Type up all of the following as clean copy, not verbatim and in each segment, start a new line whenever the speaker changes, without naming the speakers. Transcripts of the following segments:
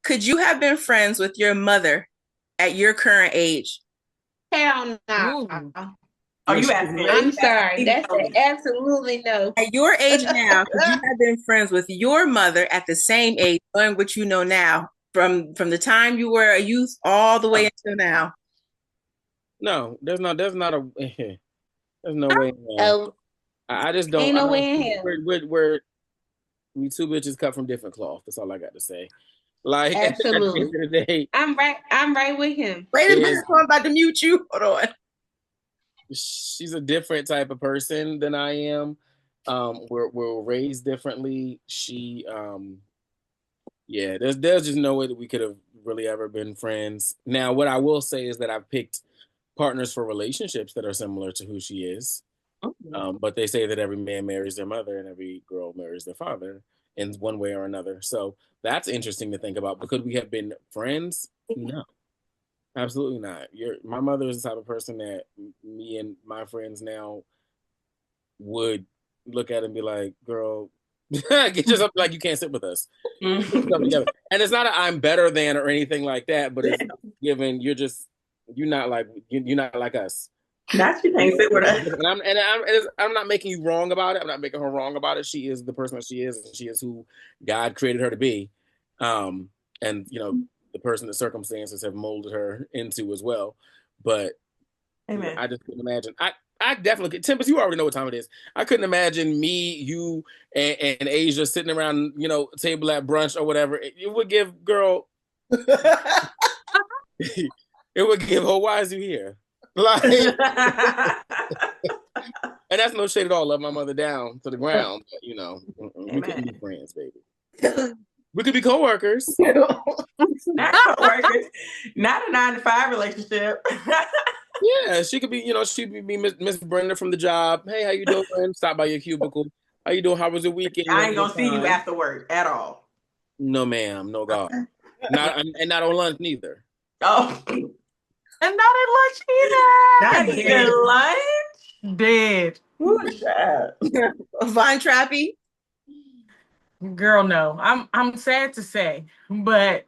Could you have been friends with your mother at your current age?
Hell no.
Ooh.
Oh,
Yes,
you asking me?
I'm
You asking
sorry.
me to
That's
tell
an
me.
absolutely no.
at your age now, could you have been friends with your mother at the same age, knowing what you know now, from the time you were a youth all the way until now?
No, there's not a, there's no way.
Oh,
I just don't.
ain't
I
no
don't.
way in hell.
We two bitches cut from different cloth. That's all I got to say. Like at the end
Absolutely.
of the day,
I'm right. I'm right with him.
Wait a
it
minute,
is.
I'm about to mute you. Hold on.
She's a different type of person than I am. We're raised differently. Yeah, there's just no way that we could have really ever been friends. Now, what I will say is that I've picked partners for relationships that are similar to who she is. But they say that every man marries their mother and every girl marries their father in one way or another. So that's interesting to think about. But could we have been friends? No, absolutely not. My mother is the type of person that me and my friends now would look at and be like, girl, get yourself, like, you can't sit with us. Put yourself together. And it's not a I'm better than or anything like that, but it's given you're not like us.
Not you can't sit with us.
I'm not making you wrong about it. I'm not making her wrong about it. She is the person that she is, and she is who God created her to be. And the person that circumstances have molded her into as well. But
Amen.
I just couldn't imagine. I definitely could. Tempest, you already know what time it is. I couldn't imagine me, you, and Asia sitting around, table at brunch or whatever. It would give girl. It would give her, why is you here? Like, and that's no shade at all. Love my mother down to the ground. But, we couldn't be friends, baby. We could be coworkers.
Not coworkers. Not a 9-to-5 relationship.
Yeah, she could be. She'd be Miss Brenda from the job. Hey, how you doing? Stop by your cubicle. How you doing? How was your weekend?
I ain't gonna see you after work at all.
No, ma'am. No, God. Not on lunch neither.
Oh.
And not at lunch
Not
either.
even lunch?
Dead.
Ooh, child.
Vine Trappy.
Girl, no. I'm sad to say, but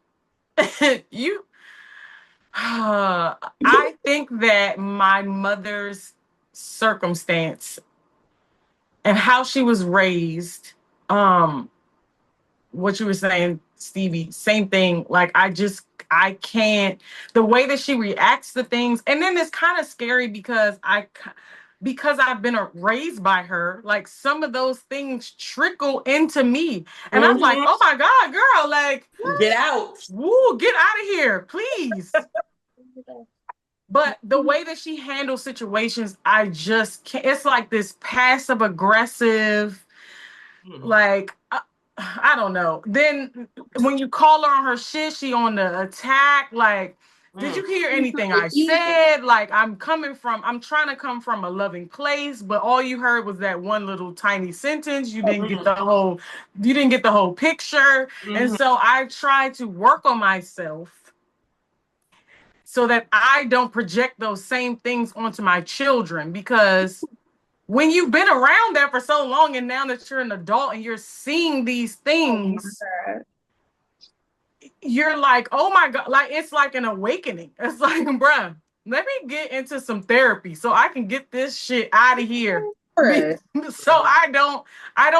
you I think that my mother's circumstance and how she was raised, what you were saying, Stevie, same thing. Like, I can't, the way that she reacts to things. And then it's kind of scary because I've been raised by her, like some of those things trickle into me. And I'm like, oh my God, girl, like,
get out.
Woo, get out of here, please. But the way that she handles situations, I just can't. It's like this passive aggressive, like, I don't know. Then when you call her on her shit, she on the attack. Like, did you hear anything I said? Like, I'm trying to come from a loving place, but all you heard was that one little tiny sentence. You didn't get the whole picture. And so I try to work on myself so that I don't project those same things onto my children, because when you've been around that for so long and now that you're an adult and you're seeing these things, you're like, oh my God, like, it's like an awakening. It's like, bruh, let me get into some therapy so I can get this shit out of here. So I don't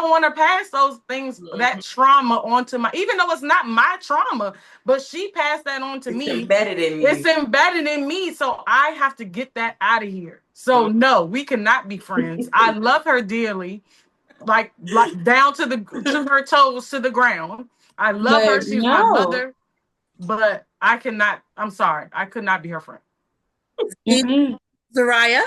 want to pass those things, that trauma onto even though it's not my trauma, but she passed that on to me. It's embedded in me. So I have to get that out of here. So no, we cannot be friends. I love her dearly, like down to her toes to the ground. I love her. She's my mother, but I'm sorry. I could not be her friend.
Zariah?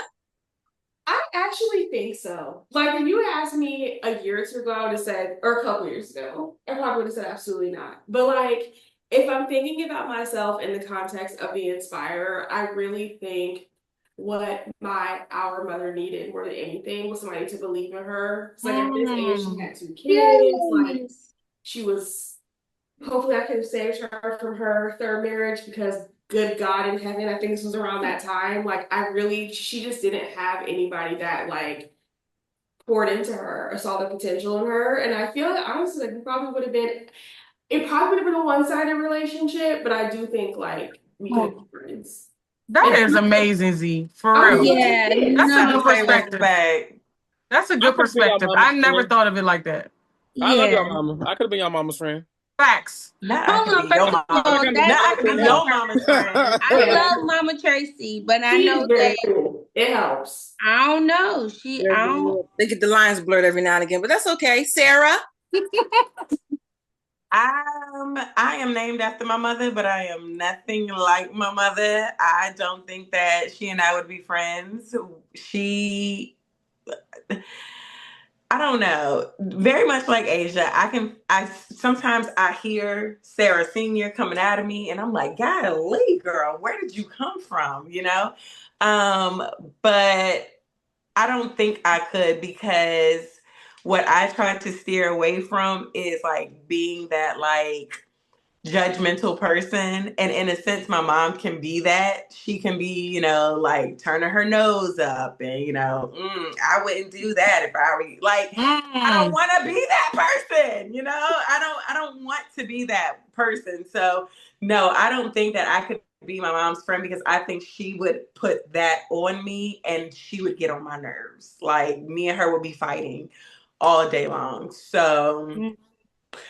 I actually think so. Like, if you had asked me a year or two ago, I would have said, or a couple years ago, I probably would have said absolutely not. But like, if I'm thinking about myself in the context of the Inspirer, I really think what our mother needed more than anything was somebody to believe in her. It's like at this age, she had 2 kids. Like, she was, hopefully I could have saved her from her third marriage, because good God in heaven, I think this was around that time. Like, she just didn't have anybody that like poured into her or saw the potential in her. And I feel like honestly, like it probably would have been a one-sided relationship, but I do think like we could have been friends.
That
And
is amazing, Z. For
I'm
real.
Yeah,
That's a good
no,
Say
perspective.
respect.
That's a
I
good
could have been your
perspective.
mama's
I never
friend.
thought of it like that.
I love
yeah.
your mama. I could have been your mama's friend.
Facts.
Not I
Hold
could
on,
be your
first of
mama.
all,
Not
that
Not I could be your mama's friend.
I love Mama Tracy, but I
she's
know
very
that
cool. It helps.
I don't know. I don't.
They get the lines blurred every now and again, but that's okay. Sarah?
I am named after my mother, but I am nothing like my mother. I don't think that she and I would be friends. I don't know. Very much like Asia, I sometimes I hear Sarah Senior coming out of me and I'm like, golly, girl, where did you come from? But I don't think I could, because what I try to steer away from is like being that like judgmental person. And in a sense, my mom can be that. She can be, like turning her nose up and, I wouldn't do that if I were like, I don't want to be that person, I don't want to be that person. So no, I don't think that I could be my mom's friend, because I think she would put that on me and she would get on my nerves. Like me and her would be fighting all day long. So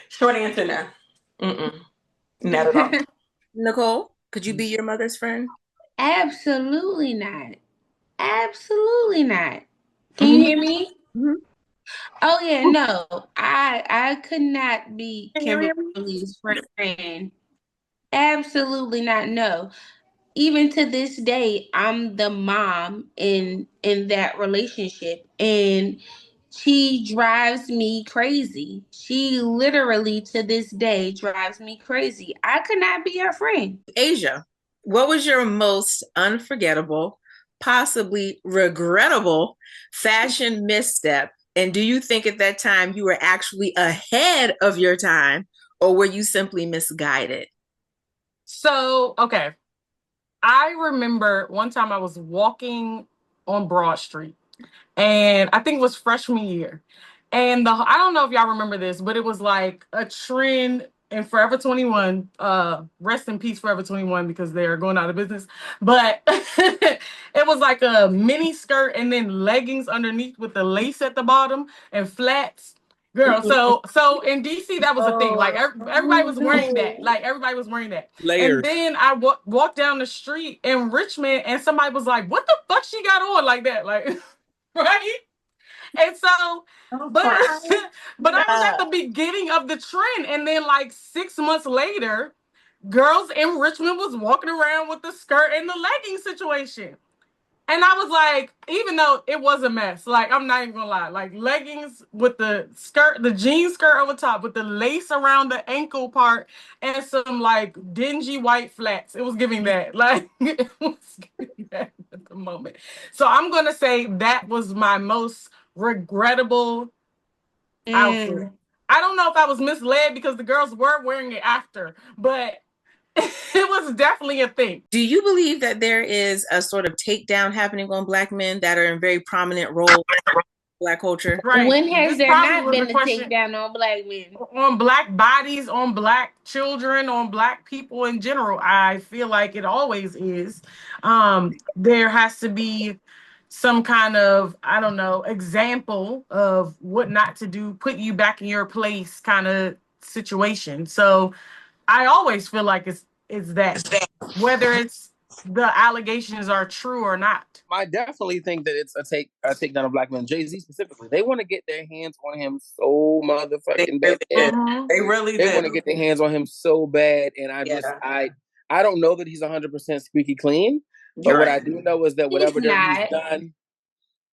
short answer, no. Mm-mm. Not at all.
Nicole, could you be your mother's friend?
Absolutely not. Absolutely not. Can you hear me?
Mm-hmm.
Oh yeah, no. I could not be Kimberly's friend. Absolutely not. No. Even to this day, I'm the mom in that relationship, and she drives me crazy. She literally to this day drives me crazy. I could not be her friend.
Asia, what was your most unforgettable, possibly regrettable fashion misstep? And do you think at that time you were actually ahead of your time, or were you simply misguided?
So, okay. I remember one time I was walking on Broad Street, and I think it was freshman year. And I don't know if y'all remember this, but it was like a trend in Forever 21. Rest in peace, Forever 21, because they're going out of business. But it was like a mini skirt and then leggings underneath with the lace at the bottom and flats. Girl, so in DC that was a thing. Like everybody was wearing that. Like everybody was wearing that.
Layers.
And then I walked down the street in Richmond, and somebody was like, "What the fuck she got on like that?" Like, right? And so, but but I was at the beginning of the trend, and then like 6 months later, girls in Richmond was walking around with the skirt and the legging situation. And I was like, even though it was a mess, like I'm not even gonna lie, like leggings with the skirt, the jean skirt over top with the lace around the ankle part and some like dingy white flats. It was giving that. Like it was giving that at the moment. So I'm gonna say that was my most regrettable outfit. I don't know if I was misled because the girls were wearing it after, but it was definitely a thing.
Do you believe that there is a sort of takedown happening on Black men that are in very prominent roles in Black culture?
Right.
When has
This
there
probably
not
was
been
a
a
question
takedown on Black men?
on Black bodies, on Black children, on Black people in general. I feel like it always is. There has to be some kind of, I don't know, example of what not to do, put you back in your place kind of situation. So I always feel like it's that, whether it's the allegations are true or not.
I definitely think that it's a takedown of Black men. Jay-Z specifically, they want to get their hands on him so motherfucking bad.
They really
They
do.
want to get their hands on him so bad, and I don't know that he's 100% squeaky clean, but what I do know is that whatever he's done,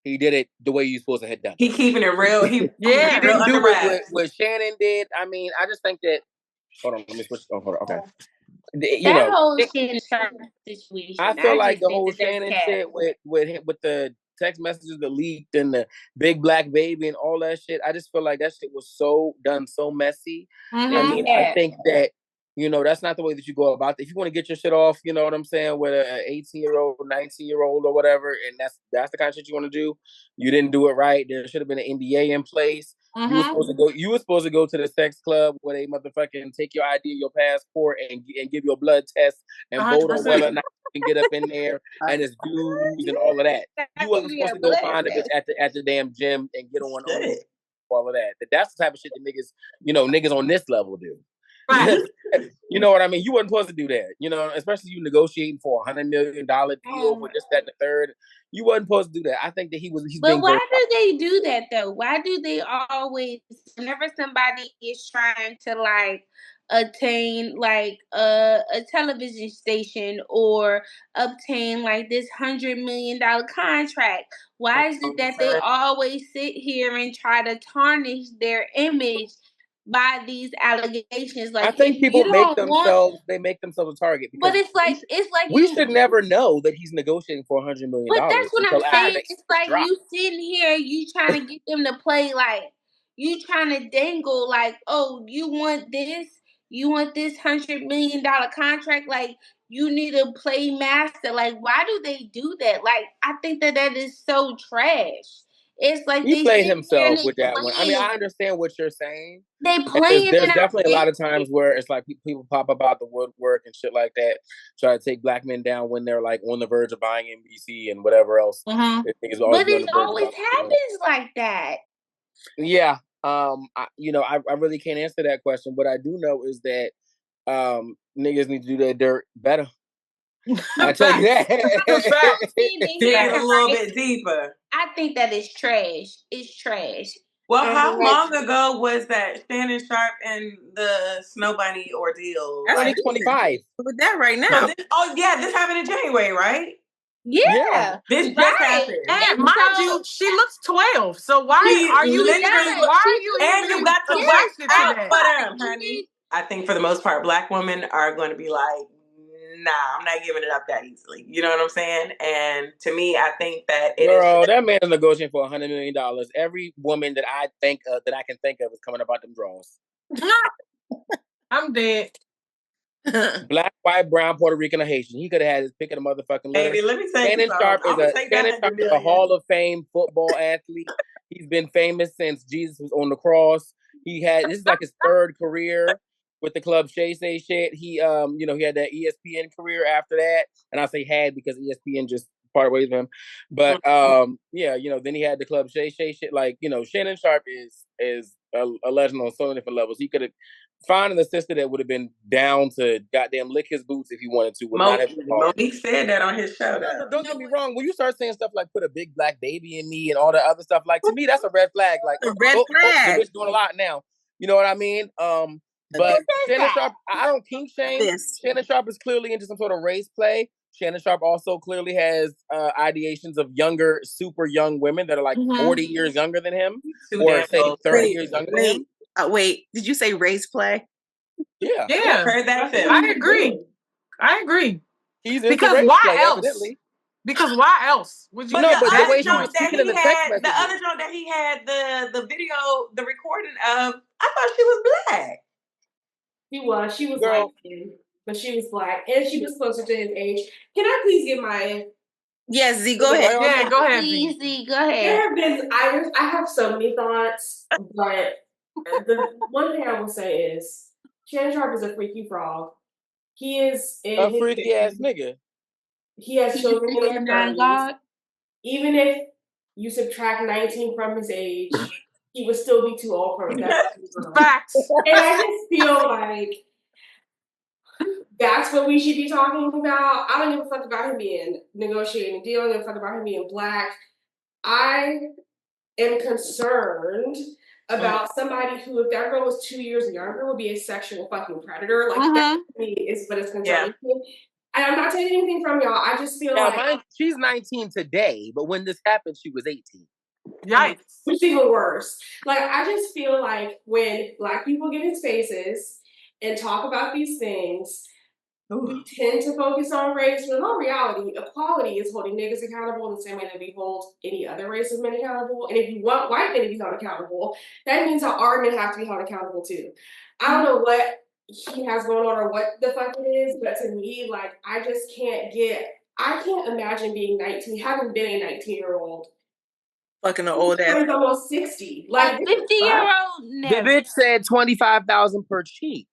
he did it the way you're supposed to have done.
He keeping it real. He
didn't do what Shannon did. I mean, I just think that. Hold on, let me switch. Oh, hold on. Okay.
That whole Shannon Sharpe situation.
I feel like the whole Shannon shit with the text messages that leaked and the big black baby and all that shit. I just feel like that shit was so messy. I mean, I think that That's not the way that you go about it. If you want to get your shit off, you know what I'm saying, with an 18-year-old, 19-year-old or whatever, and that's the kind of shit you want to do, you didn't do it right. There should have been an NDA in place. You were supposed to go to the sex club where they motherfucking take your ID, your passport, and give you a blood test and vote on whether or not you can get up in there and it's dues and all of that. You wasn't supposed to go find a bitch at the damn gym and get on all of that. That's the type of shit that niggas on this level do. Right. You know what I mean? You wasn't supposed to do that. Especially you negotiating for $100 million deal for this, that, and the third. You wasn't supposed to do that. I think that he's
But
being
why do they do that though? Why do they always, whenever somebody is trying to like attain like a television station or obtain like this $100 million contract, why is it that they always sit here and try to tarnish their image by these allegations? Like,
I think people make themselves a target.
But it's like
we should never know that he's negotiating for $100 million.
But that's what I'm saying. It's like you sitting here, you trying to get them to play like you trying to dangle like, oh, you want this $100 million contract, like you need to play master. Like, why do they do that? Like, I think that is so trash. It's like
he played himself with that one. I mean, I understand what you're saying.
They playing.
There's definitely a lot of times where it's like people pop up out the woodwork and shit like that, try to take black men down when they're like on the verge of buying NBC and whatever else.
But it always happens like that.
Yeah. I really can't answer that question. What I do know is that niggas need to do their dirt better. I tell you that.
Dig a little bit deeper.
I think that is trash. It's trash.
Well, how long ago was that Shannon Sharpe and the Snow Bunny ordeal?
2025.
With that right now.
So this happened in January, right?
Yeah.
This just happened.
And mind you, she looks 12. So why are you
and you got to watch out for them, honey. I think for the most part, black women are going to be like, nah, I'm not giving it up that easily. You know what I'm saying? And to me, I think that
that man is negotiating for $100 million. Every woman that I think of, that I can think of, is coming about them draws.
I'm dead.
Black, white, brown, Puerto Rican, or Haitian. He could have had his pick of the motherfucking litter.
Baby, let me say
Shannon Sharpe is a Hall of Fame football athlete. He's been famous since Jesus was on the cross. This is like his third career with the club Shay Say shit. He he had that ESPN career after that. And I say had because ESPN just parted ways with him. But then he had the club Shay Shay shit. Like, Shannon Sharpe is a legend on so many different levels. He could have found an assistant that would have been down to goddamn lick his boots if he wanted to.
Monique said that on his show.
Don't get me wrong. When you start saying stuff like "put a big black baby in me" and all that other stuff, like, to me, that's a red flag. Like,
a red flag.
The bitch doing a lot now. You know what I mean? But Shannon Sharpe, I don't kink shame. Shannon Sharpe is clearly into some sort of race play. Shannon Sharpe also clearly has ideations of younger, super young women that are like 40 years younger than him, or say 30 years younger than him.
Wait, did you say race play?
Yeah.
Yeah.
Heard that too.
I agree.
He's
because why else? Evidently. Because why else would you?
But the other joint that he had the video, the recording of, I thought she was black.
She was light skinned, but she was black, and she was closer to his age. Can I please get my?
Yes, Z, go ahead.
Yeah, go ahead.
Please, Z, go ahead.
There have been I have so many thoughts, but the one thing I will say is Shannon Sharpe is a freaky frog. He is
a freaky ass nigga.
He has children in his 30s. Even if you subtract 19 from his age, he would still be too old for that.
Facts.
And I just feel like that's what we should be talking about. I don't give a fuck about him being negotiating a deal. I don't give a fuck about him being black. I am concerned about somebody who, if that girl was 2 years younger, would be a sexual fucking predator. Like, that to me is what it's concerning. Yeah. And I'm not taking anything from y'all. I just feel
she's 19 today, but when this happened, she was 18.
Yikes.
Which is even worse. Like, I just feel like when black people get in spaces and talk about these things, we tend to focus on race, but in all reality, equality is holding niggas accountable in the same way that we hold any other race of men accountable. And if you want white men to be held accountable, that means that our men have to be held accountable too. I don't know what he has going on or what the fuck it is. But to me, like, I can't imagine being 19, having been a 19-year-old.
Fucking an old ass.
He's almost 60.
A
Like,
50-year-old
The
never.
bitch said 25,000 per cheek.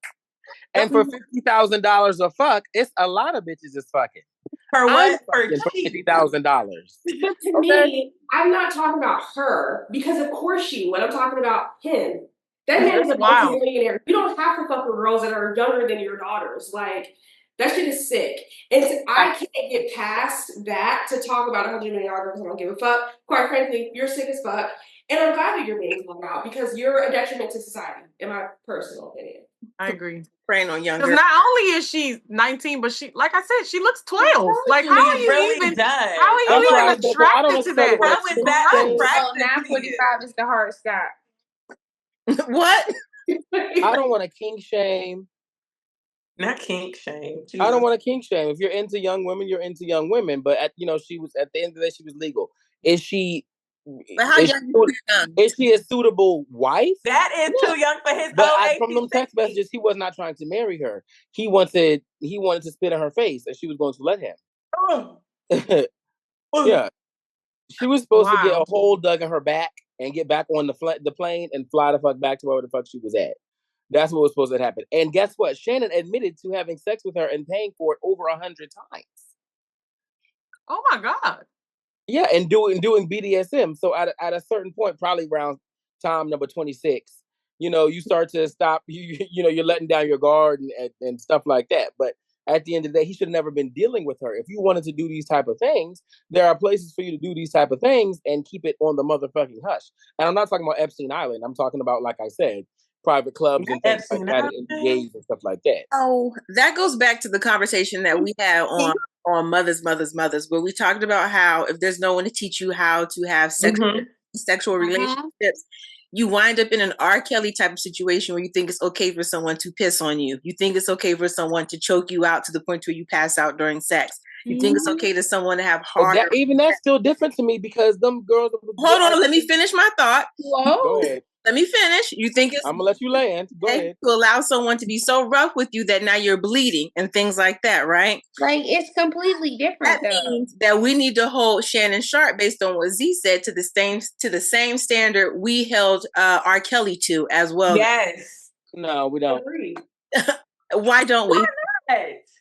And for $50,000 a fuck, it's a lot of bitches is fucking.
For what? For
$50,000.
But to me, I'm not talking about her because of course she would. I'm talking about him. That man is a multi-millionaire. You don't have to fuck with girls that are younger than your daughters. Like, that shit is sick. And I can't get past that to talk about $100 million girls. I don't give a fuck. Quite frankly, you're sick as fuck. And I'm glad that you're being called out because you're a detriment to society, in my personal opinion.
I agree.
Preying on young girls.
Because not only is she 19, but she, like I said, she looks 12. Like, how are you even attracted to that?
How is that attractive?
9:45 is the hard stop.
What?
I don't want to kink shame.
Not kink shame. Jesus.
I don't want to kink shame. If you're into young women, you're into young women. But she was at the end of the day, she was legal. Is she?
But how young?
Is she a suitable wife?
That is too young for his
But from them text messages, he was not trying to marry her. He wanted to spit in her face, and she was going to let him. Yeah, she was supposed to get a hole dug in her back and get back on the plane and fly the fuck back to wherever the fuck she was at. That's what was supposed to happen. And guess what? Shannon admitted to having sex with her and paying for it over 100 times.
Oh my God.
Yeah, and doing BDSM. So at a certain point, probably around time number 26, you start to stop. You're letting down your guard and stuff like that. But at the end of the day, he should have never been dealing with her. If you wanted to do these type of things, there are places for you to do these type of things and keep it on the motherfucking hush. And I'm not talking about Epstein Island. I'm talking about, like I said, private clubs and things like that, and gays and stuff like that.
Oh, that goes back to the conversation that we had on Mothers, where we talked about how if there's no one to teach you how to have sexual relationships, you wind up in an R. Kelly type of situation where you think it's okay for someone to piss on you. You think it's okay for someone to choke you out to the point where you pass out during sex. You think it's okay to someone to have hard.
Even that's still different to me because them girls.
Hold on, let me finish my thought.
Whoa.
Go ahead.
Let me finish. You think it's
I'm gonna let you land. Go ahead.
To allow someone to be so rough with you that now you're bleeding and things like that, right?
Like, it's completely different.
That means that we need to hold Shannon Sharpe, based on what Z said, to the same standard we held R. Kelly to as well.
Yes.
No, we don't.
Why don't we?
Why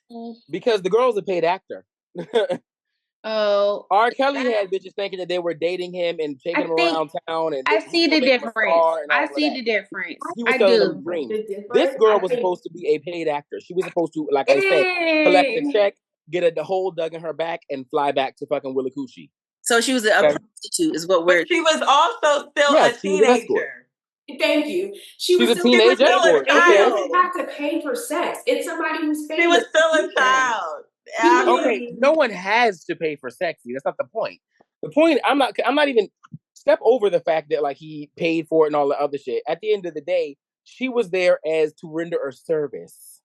not?
Because the girl's a paid actor.
Oh,
R. Kelly had bitches thinking that they were dating him and taking him around town. And
I see the difference. I see the difference.
He was selling them dreams. This girl was supposed to be a paid actor. She was supposed to, like I said, collect a check, get the hole dug in her back, and fly back to fucking Willacoochee.
So she was a prostitute, is what we're.
But she was also still a teenager.
Thank you. She was
a teenage escort.
She doesn't have to pay for sex. It's somebody who's paying.
She was still a child.
Okay, no one has to pay for sexy. That's not the point. The point, I'm not even step over the fact that like he paid for it and all the other shit. At the end of the day, she was there as to render a service.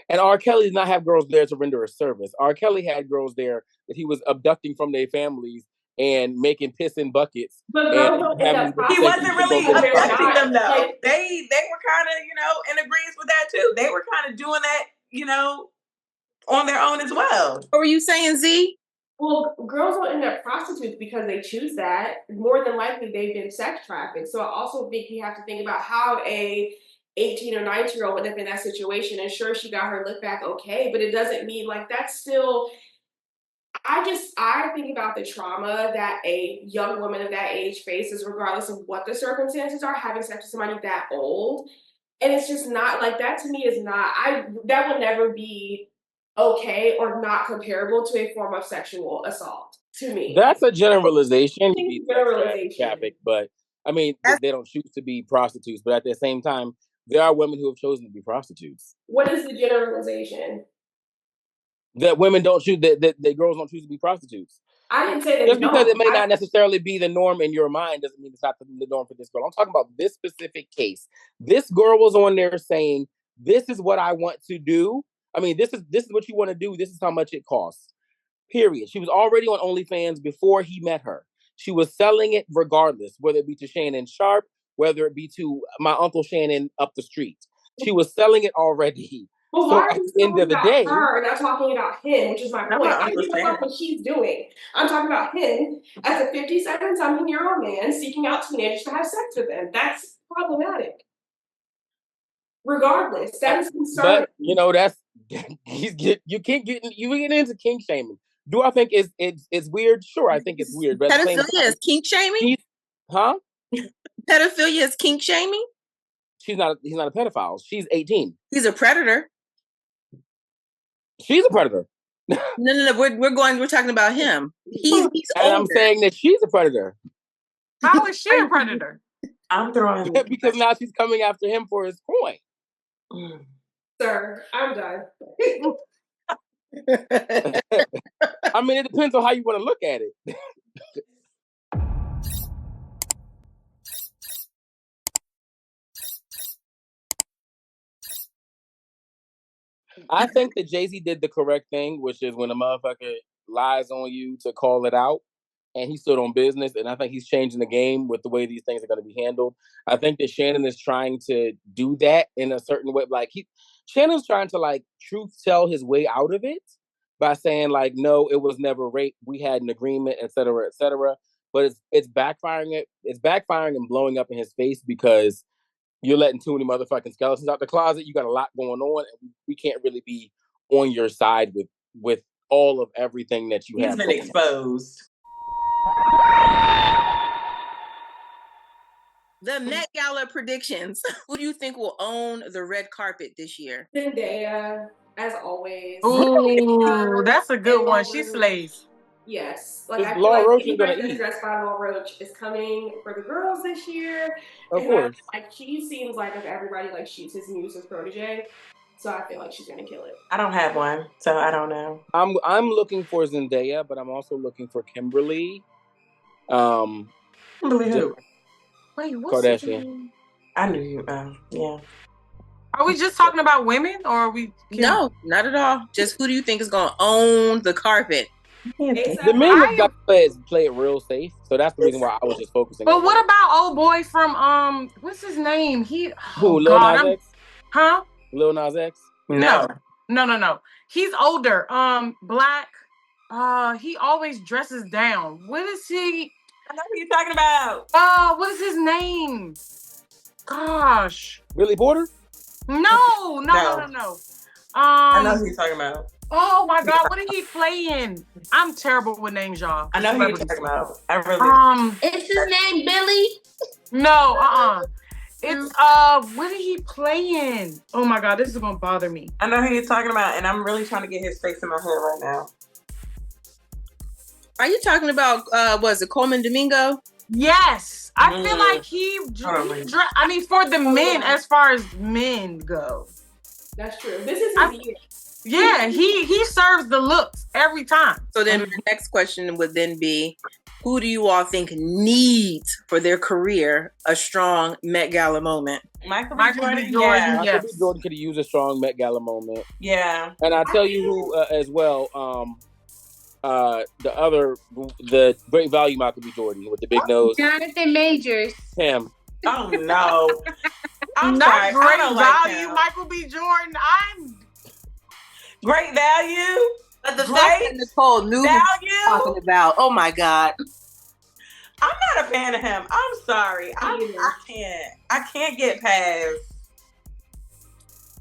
And R. Kelly did not have girls there to render a service. R. Kelly had girls there that he was abducting from their families and making piss in buckets.
But
he wasn't really abducting them though. Like, they were kind of, in agreement with that too. They were kind of doing that, on their own as well.
What were you saying, Z?
Well, girls don't end up prostitutes because they choose that. More than likely, they've been sex trafficked. So I also think you have to think about how a 18 or 19-year-old would end up in that situation. And sure, she got her look back okay, but it doesn't mean like that's still. I think about the trauma that a young woman of that age faces, regardless of what the circumstances are, having sex with somebody that old. And it's just not like that. To me, is not. That will never be okay or not comparable to a form of sexual assault to me.
That's a generalization. Traffic, but I mean, they don't choose to be prostitutes, but at the same time, there are women who have chosen to be prostitutes.
What is the generalization?
That women don't choose, that girls don't choose to be prostitutes.
I didn't say that.
Just because it may not necessarily be the norm in your mind doesn't mean it's not the norm for this girl. I'm talking about this specific case. This girl was on there saying, "This is what I want to do. I mean, this is what you want to do. This is how much it costs." Period. She was already on OnlyFans before he met her. She was selling it regardless, whether it be to Shannon Sharpe, whether it be to my Uncle Shannon up the street. She was selling it already.
But
So
why are
at
you
the end
talking
of the
about
day,
her and not talking about him, which is my point. I don't give a fuck what she's doing. I'm talking about him as a 57-something-year-old man seeking out teenagers to have sex with them. That's problematic. Regardless, that is concerning.
But you know, that's you can't get into kink shaming. Do I think it's weird? Sure, I think it's weird. But at the same
Pedophilia is kink shaming?
Huh?
Pedophilia is kink shaming?
He's not a pedophile. She's 18.
He's a predator.
She's a predator.
No. We're talking about him. He's
and
older.
I'm saying that she's a predator.
How is she a predator?
I'm throwing
because now she's coming after him for his coin.
Sir, I'm done.
I mean, it depends on how you want to look at it. I think that Jay-Z did the correct thing, which is when a motherfucker lies on you to call it out, and he stood on business. And I think he's changing the game with the way these things are going to be handled. I think that Shannon is trying to do that in a certain way. Like Shannon's trying to like truth tell his way out of it by saying like, no, it was never rape. We had an agreement, et cetera, et cetera. But it's backfiring. It's backfiring and blowing up in his face because you're letting too many motherfucking skeletons out the closet. You got a lot going on, and we can't really be on your side with all of everything that you have.
He's been exposed.
The Met Gala predictions. Who do you think will own the red carpet this year?
Zendaya, as always.
Ooh, that's a good one. She slays.
Yes. Like, I feel
Laura
like
Roach is
anybody
gonna
that's
eat.
dressed by Laura Roach is coming for the girls this year.
Of course.
Like, she seems like of everybody, like, she's his muse's protege. So I feel like she's gonna kill it.
I don't have one, so I don't know.
I'm looking for Zendaya, but I'm also looking for Kimberly.
Kimberly who?
Wait, what's
Kardashian.
I knew you. Yeah.
Are we just talking about women, or are we?
No, not at all. Just who do you think is going to own the carpet?
The men have got to play it real safe, so that's the reason why I was just focusing.
But what about old boy from what's his name?
Who? Lil Nas X?
Huh?
Lil Nas X?
No. He's older. Black. He always dresses down. What is he?
I know who you're talking about.
What is his name? Gosh.
Billy Porter?
No.
I know who you're talking about.
Oh my God, what did he play in? I'm terrible with names, y'all.
I know who you're talking about. I really.
Is his name Billy?
No, It's what did he play in? Oh my God, this is gonna bother me.
I know who you're talking about, and I'm really trying to get his face in my head right now.
Are you talking about was it Coleman Domingo?
Yes, I feel like I mean, for the men, as far as men go.
That's true. This is his year.
Yeah, he serves the looks every time.
So then the next question would then be, who do you all think needs for their career a strong Met Gala moment?
Michael B. Jordan.
Yeah. Michael B. Jordan could have used a strong Met Gala moment.
Yeah.
And I'll tell you who as well, the Great Value Michael B. Jordan with the big nose.
Jonathan Majors.
Him.
Oh no. I'm
not
sorry.
Great
I don't
Value,
like
Michael B. Jordan. I'm
Great Value.
But the fact that Nicole knew what he was talking about. Oh my God.
I'm not a fan of him. I'm sorry. I can't get past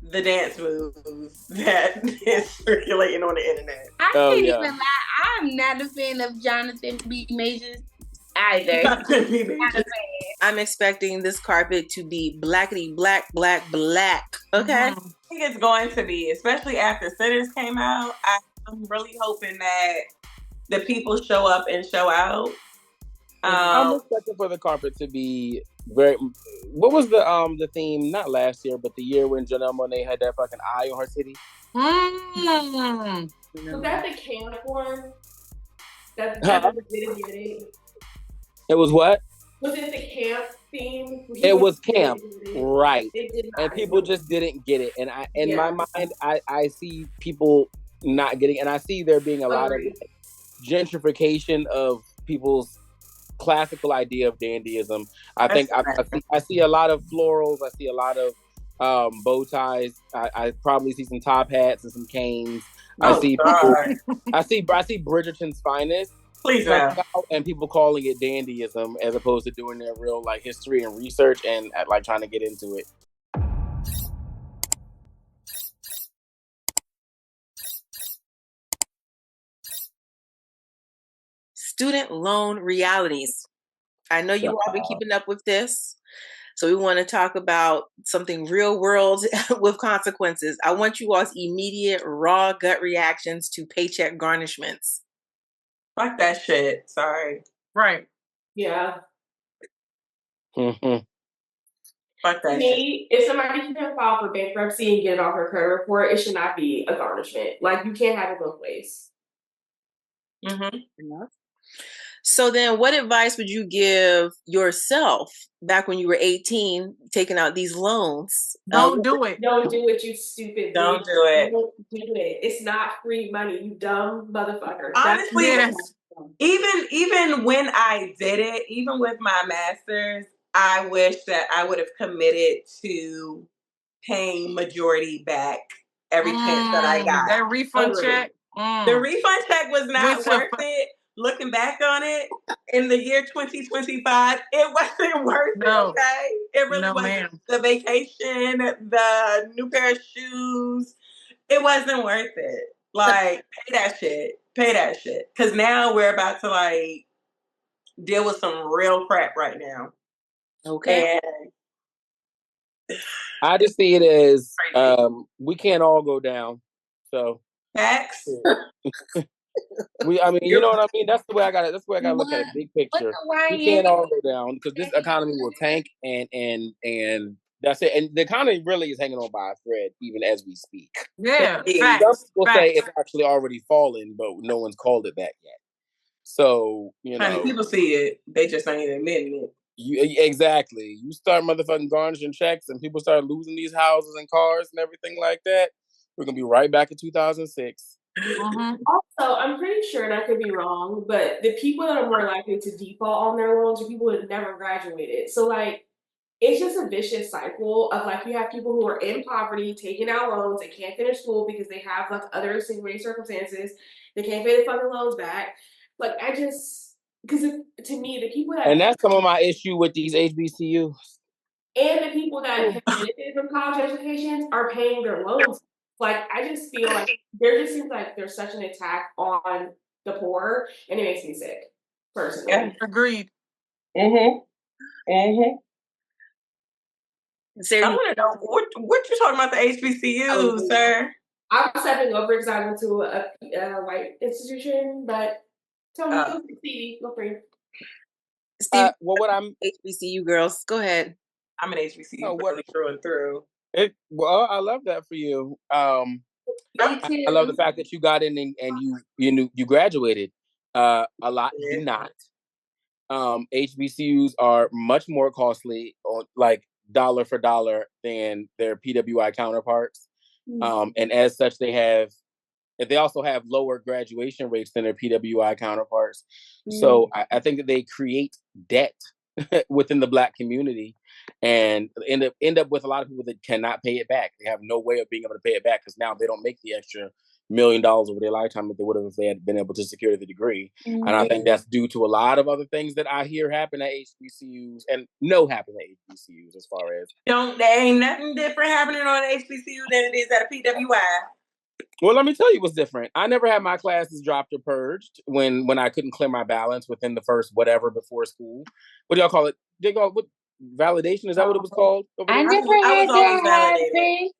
the dance moves that is circulating on the internet.
I can't even lie. I'm not a fan of Jonathan B. Majors either.
Jonathan B. Majors.
I'm expecting this carpet to be blackety black. Okay.
I think it's going to be, especially after Sinners came out. I'm really hoping that the people show up and show out.
I'm expecting for the carpet to be very. What was the theme? Not last year, but the year when Janelle Monáe had that fucking eye on her titty.
Was that the camp one? That didn't get it.
It was what?
Was it the camp theme?
It was camp, right? And people just didn't get it. And my mind, I see people not getting, and I see there being a lot of gentrification of people's classical idea of dandyism. I think I see a lot of florals. I see a lot of bow ties. I probably see some top hats and some canes. I
Oh,
see people.
God.
I see Bridgerton's finest.
Please no.
And people calling it dandyism as opposed to doing their real like history and research and like trying to get into it.
Student loan realities. I know you all been keeping up with this. So we want to talk about something real world with consequences. I want you all's immediate raw gut reactions to paycheck garnishments.
Fuck that shit. Sorry.
Right.
Yeah.
Mm-hmm.
Fuck
To
that shit.
me, if somebody can file for bankruptcy and get it off their credit report, it should not be a garnishment. Like, you can't have it both ways.
Mm-hmm.
So then what advice would you give yourself back when you were 18, taking out these loans?
Don't do it.
Don't do it, you stupid
Don't
bitch.
do it.
Don't do it. It's not free money, you dumb motherfucker.
Honestly,
Yes.
even when I did it, even with my master's, I wish that I would have committed to paying majority back every chance that I got.
That refund check.
The refund check was not worth it. Looking back on it, in the year 2025, it wasn't worth it, okay? It really wasn't.
Ma'am.
The vacation, the new pair of shoes, it wasn't worth it. Like, pay that shit. Pay that shit. Because now we're about to, like, deal with some real crap right now.
Okay.
And
I just see it as we can't all go down. So
facts.
I mean, you know what I mean? That's the way I got it. That's the way I got to look at it. Big picture. We can't all go down because this economy will tank and that's it. And the economy really is hanging on by a thread even as we speak.
Yeah.
Some people say it's actually already fallen, but no one's called it that yet. So, you know.
Honey, people see it. They just ain't admitting it.
Exactly. You start motherfucking garnishing checks and people start losing these houses and cars and everything like that. We're going to be right back in 2006.
Also, I'm pretty sure, and I could be wrong, but the people that are more likely to default on their loans are people who have never graduated. So, like, it's just a vicious cycle of, like, you have people who are in poverty taking out loans. They can't finish school because they have, like, other extenuating circumstances. They can't pay the fucking loans back. Like, because to me, the people that...
And that's some of my issue with these HBCUs.
And the people that have benefited from college educations are paying their loans. Like, I just feel like there just seems like there's such an attack on the poor, and it makes me sick, personally.
Yeah. Agreed.
Mm-hmm.
Sarah,
I want to know what you talking about the HBCUs, sir.
I'm stepping over because I went to a white institution, but tell me, go free.
Steve,
what I'm
HBCU girls, go ahead.
I'm an HBCU through and through.
Well, I love that for you. I love the fact that you got in and you graduated. A lot do not. HBCUs are much more costly, like dollar for dollar, than their PWI counterparts. And as such, they also have lower graduation rates than their PWI counterparts. So I think that they create debt within the Black community and end up with a lot of people that cannot pay it back. They have no way of being able to pay it back because now they don't make the extra $1 million over their lifetime that they would have if they had been able to secure the degree. And I think that's due to a lot of other things that I hear happen at HBCUs and know happen at HBCUs as far as.
There ain't nothing different happening on HBCU than it is at a PWI.
Well, let me tell you what's different. I never had my classes dropped or purged when I couldn't clear my balance within the first whatever before school. What do y'all call it? What validation? Is that what it was called?
I never had that happen.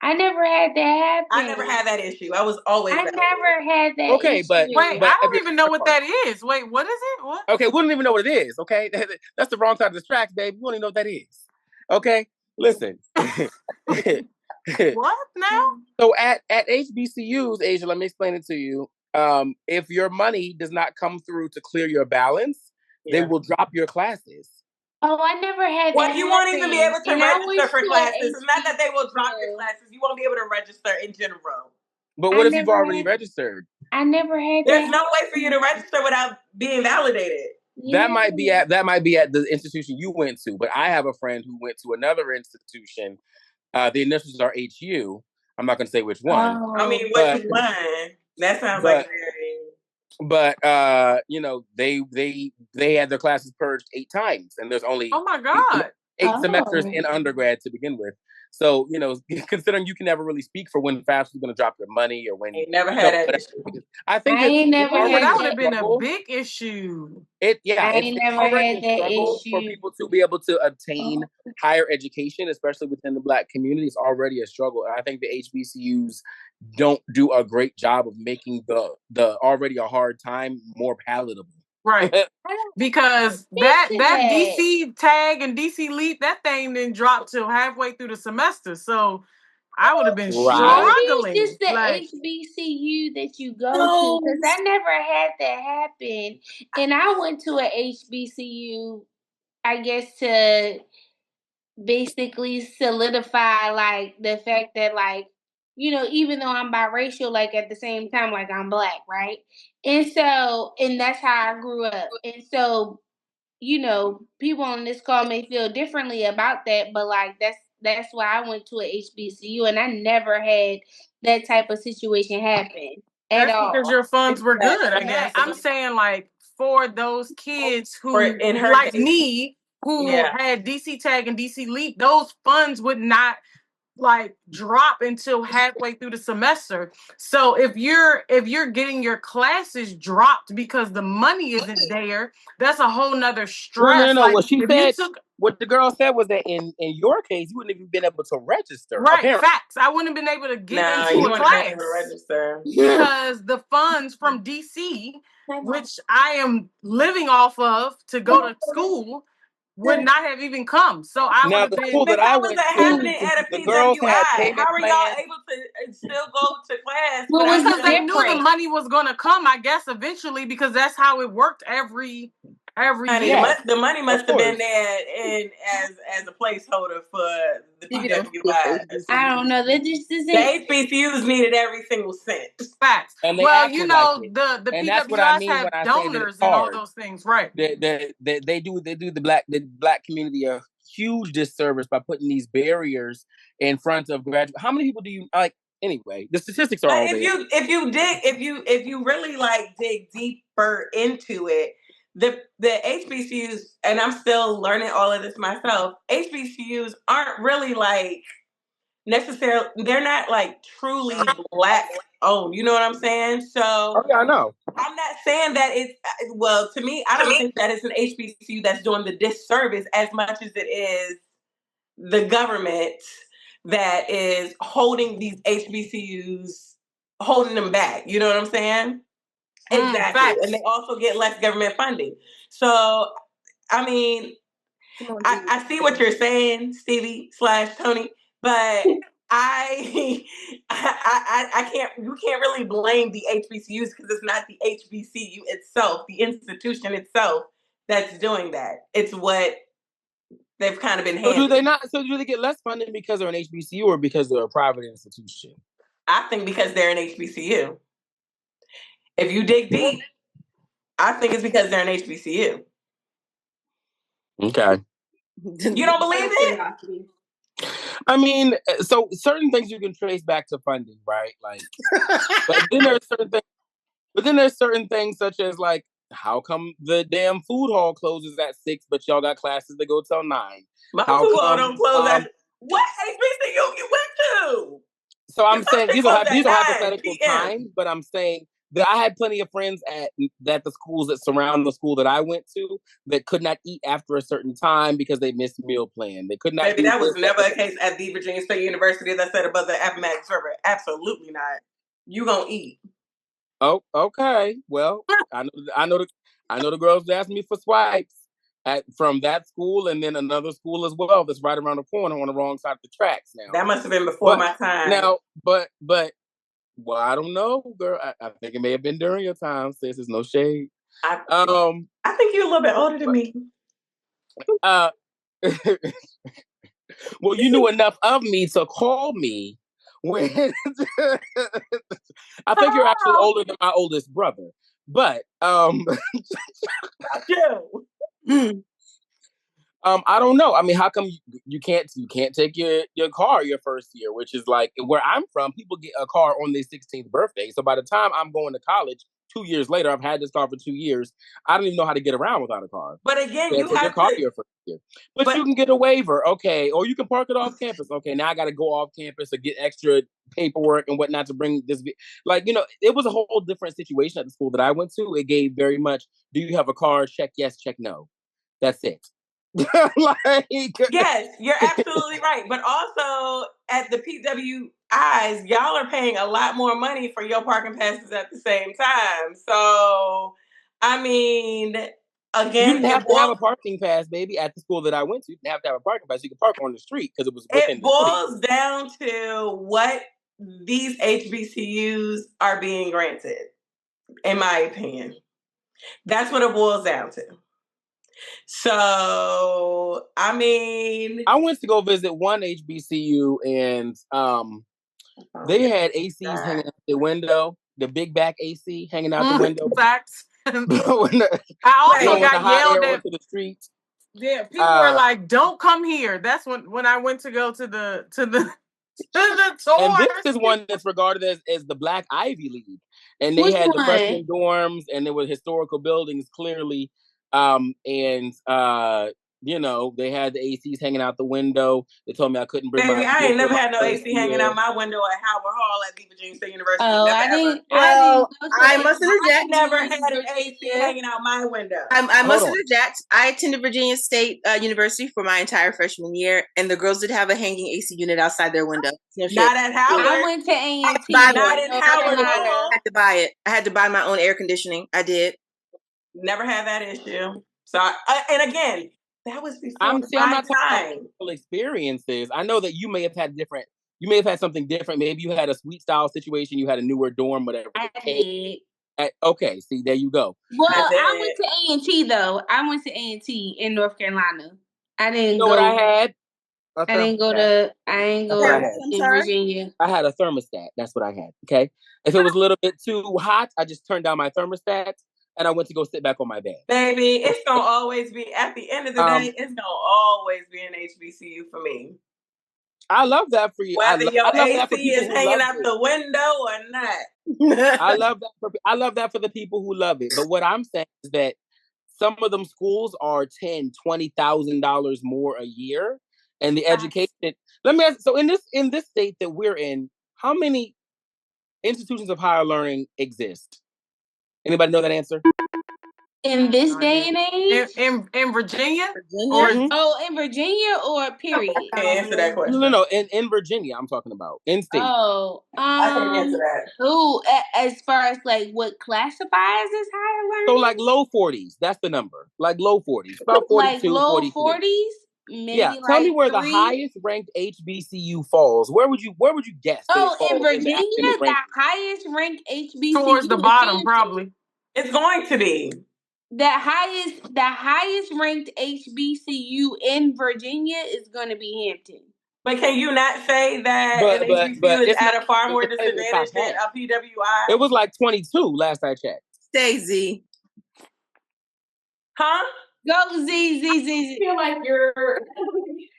I never had that happen.
I never had that issue. I was always.
I never had that.
Okay,
issue.
but
wait, I don't even know what that is. Wait, what is it? What?
Okay, we don't even know what it is. Okay, that's the wrong side of the tracks, babe. We don't even know what that is. Okay, listen.
What now?
So at HBCUs, Asia, let me explain it to you. If your money does not come through to clear your balance, they will drop your classes.
Oh, I never had that.
Well, you won't even be able to register for classes. It's not that they will drop your classes. You won't be able to register in general.
But what if you've already registered?
I never had that.
There's no way for you to register without being validated.
That might be at the institution you went to, but I have a friend who went to another institution The initials are HU. I'm not going to say which one.
I mean,
but,
which one? That sounds like very.
But you know, they had their classes purged 8 times, and there's only
oh my god,
8 semesters in undergrad to begin with. So, you know, considering you can never really speak for when FAFSA is going to drop your money or when
Ain't never had that issue.
I think
I ain't never had
that would have
that.
been a big issue.
I
It's
ain't never
already
had
a
that
struggle for
issue.
people to be able to obtain higher education, especially within the Black community. It's already a struggle. And I think the HBCUs don't do a great job of making the already a hard time more palatable.
Right. Because that DC tag and DC leap, that thing didn't drop till halfway through the semester. So I would have been struggling.
Maybe it's just the HBCU that you go to, because I never had that happen. And I went to a HBCU, I guess, to basically solidify like the fact that, like, you know, even though I'm biracial, like at the same time, like I'm Black, right? And so, and that's how I grew up. And so, you know, people on this call may feel differently about that, but like that's why I went to a HBCU, and I never had that type of situation happen at all.
Because your funds were good, I guess. I'm saying, like, for those kids who, like me, who had DC tag and DC leap, those funds would not like drop until halfway through the semester. So if you're getting your classes dropped because the money isn't there, that's a whole nother stress.
No.
Like,
What she said, what the girl said was that in your case, you wouldn't even been able to register.
Right,
apparently.
facts. I wouldn't have been able to get into a class because the funds from DC, which I am living off of to go to school, would not have even come. So I would have been.
School that I went to,
happening at a
the girls had payment
How are y'all
plans.
able to still go to class?
Because they knew the money was going to come, I guess, eventually, because that's how it worked every year.
The money must have been there and as a placeholder for the PWIs.
I don't know. That just isn't.
The HBCUs needed every single cent.
Facts.
And they
well, you know,
like
the
and
PWIs
that's what I mean
have
when I
donors
say
and all those things, right?
They do the black community a huge disservice by putting these barriers in front of graduate. How many people do you like? Anyway, the statistics are all there.
If you really like dig deeper into it, the HBCUs, and I'm still learning all of this myself, HBCUs aren't really like necessarily, they're not like truly Black owned. You know what I'm saying? So
I know.
I'm not saying that it's, well, to me, I don't think that it's an HBCU that's doing the disservice as much as it is the government that is holding these HBCUs, holding them back. You know what I'm saying? Exactly. And they also get less government funding. So, I mean, I see what you're saying, Stevie / Tony, but I can't, you can't really blame the HBCUs because it's not the HBCU itself, the institution itself, that's doing that. It's what they've kind of been handed.
So do they not? So do they get less funding because they're an HBCU or because they're a private institution?
I think because they're an HBCU. If you dig deep, I think it's because they're an HBCU.
Okay.
You don't believe it?
I mean, so certain things you can trace back to funding, right? Like, but then there's certain things such as like, how come the damn food hall closes at 6, but y'all got classes that go till 9?
My food hall don't close at what HBCU you went to?
So I'm saying these are hypothetical times, but I'm saying that I had plenty of friends at the schools that surround the school that I went to that could not eat after a certain time because they missed meal plan. They could not.
Maybe that was never a case at the Virginia State University that said above the Appomattox River. Absolutely not. You gonna eat.
Oh, okay. Well, I know the girls that asked me for swipes from that school and then another school as well that's right around the corner on the wrong side of the tracks now.
That must have been before my time.
Now, but well, I don't know, girl. I think it may have been during your time, sis. There's no shade.
I think you're a little bit older than me.
Well, you knew enough of me to call me when I think you're actually older than my oldest brother. But I don't know. I mean, how come you can't take your car your first year, which is like where I'm from, people get a car on their 16th birthday. So by the time I'm going to college 2 years later, I've had this car for 2 years. I don't even know how to get around without a car.
But again,
You
you
take your
have
car
to.
your first year. But you can get a waiver, okay, or you can park it off campus. Okay, now I got to go off campus to get extra paperwork and whatnot to bring this. Like, it was a whole different situation at the school that I went to. It gave very much, do you have a car? Check yes, check no. That's it. Like,
Yes, you're absolutely right. But also at the PWIs, y'all are paying a lot more money for your parking passes at the same time. So, I mean,
you
again,
didn't have to have a parking pass, baby, at the school that I went to. You didn't have to have a parking pass. You could park on the street because it was within the city.
boils down to what these HBCUs are being granted, in my opinion. That's what it boils down to. So, I mean,
I went to go visit one HBCU and they had ACs hanging out the window, the big back AC hanging out the window.
Facts.
Blowing
I also got yelled at
onto the streets.
Yeah, people were like, "Don't come here." That's when I went to go to the tour.
And this is one that's regarded as the Black Ivy League, and they had the freshman dorms, and there were historical buildings clearly, they had the ACs hanging out the window. They told me I couldn't bring
baby,
my.
I ain't never had no AC hanging out my window at Howard Hall at the Virginia State University.
Oh,
I must interject.
I never had an AC hanging out my window.
I must interject. I attended Virginia State University for my entire freshman year, and the girls did have a hanging AC unit outside their window. No shit.
Not at Howard.
I went to A&T.
Not in Howard Hall.
I had to buy it. I had to buy my own air conditioning. I did.
Never had that issue. So, and again, that was before
I'm not
time.
talking about experiences. I know that you may have had different. You may have had something different. Maybe you had a suite style situation. You had a newer dorm, whatever.
I did.
Okay, see, there you go.
Well, I went to A&T though. I went to A&T in North Carolina. I didn't go.
What I had?
I didn't go to in Virginia.
I had a thermostat. That's what I had. Okay. If it was a little bit too hot, I just turned down my thermostat and I went to go sit back on my bed.
Baby, it's gonna always be at the end of the day. It's gonna always be an HBCU for me.
I love that for you.
Whether your AC is hanging out the window or not.
I love that for the people who love it. But what I'm saying is that some of them schools are $10,000, $20,000 more a year, and the education. Let me ask. So in this state that we're in, how many institutions of higher learning exist? Anybody know that answer?
In this day and age?
In Virginia?
In Virginia or period?
Answer that question.
No. In Virginia, I'm talking about. In state.
Oh.
I can answer that.
Ooh, as far as like what classifies as higher learning?
So like low 40s. That's the number. Like low 40s. About 42,
like low
43.
40s? Maybe
yeah. Tell me where the highest ranked HBCU falls. Where would you guess?
In Virginia, the highest ranked HBCU
towards the bottom, probably.
It's going to be.
The highest ranked HBCU in Virginia is going to be Hampton.
But can you not say that an HBCU is at a far more disadvantage than a PWI?
It was like 22 last I checked.
Stay Z.
Huh?
Go Z.
I feel like you're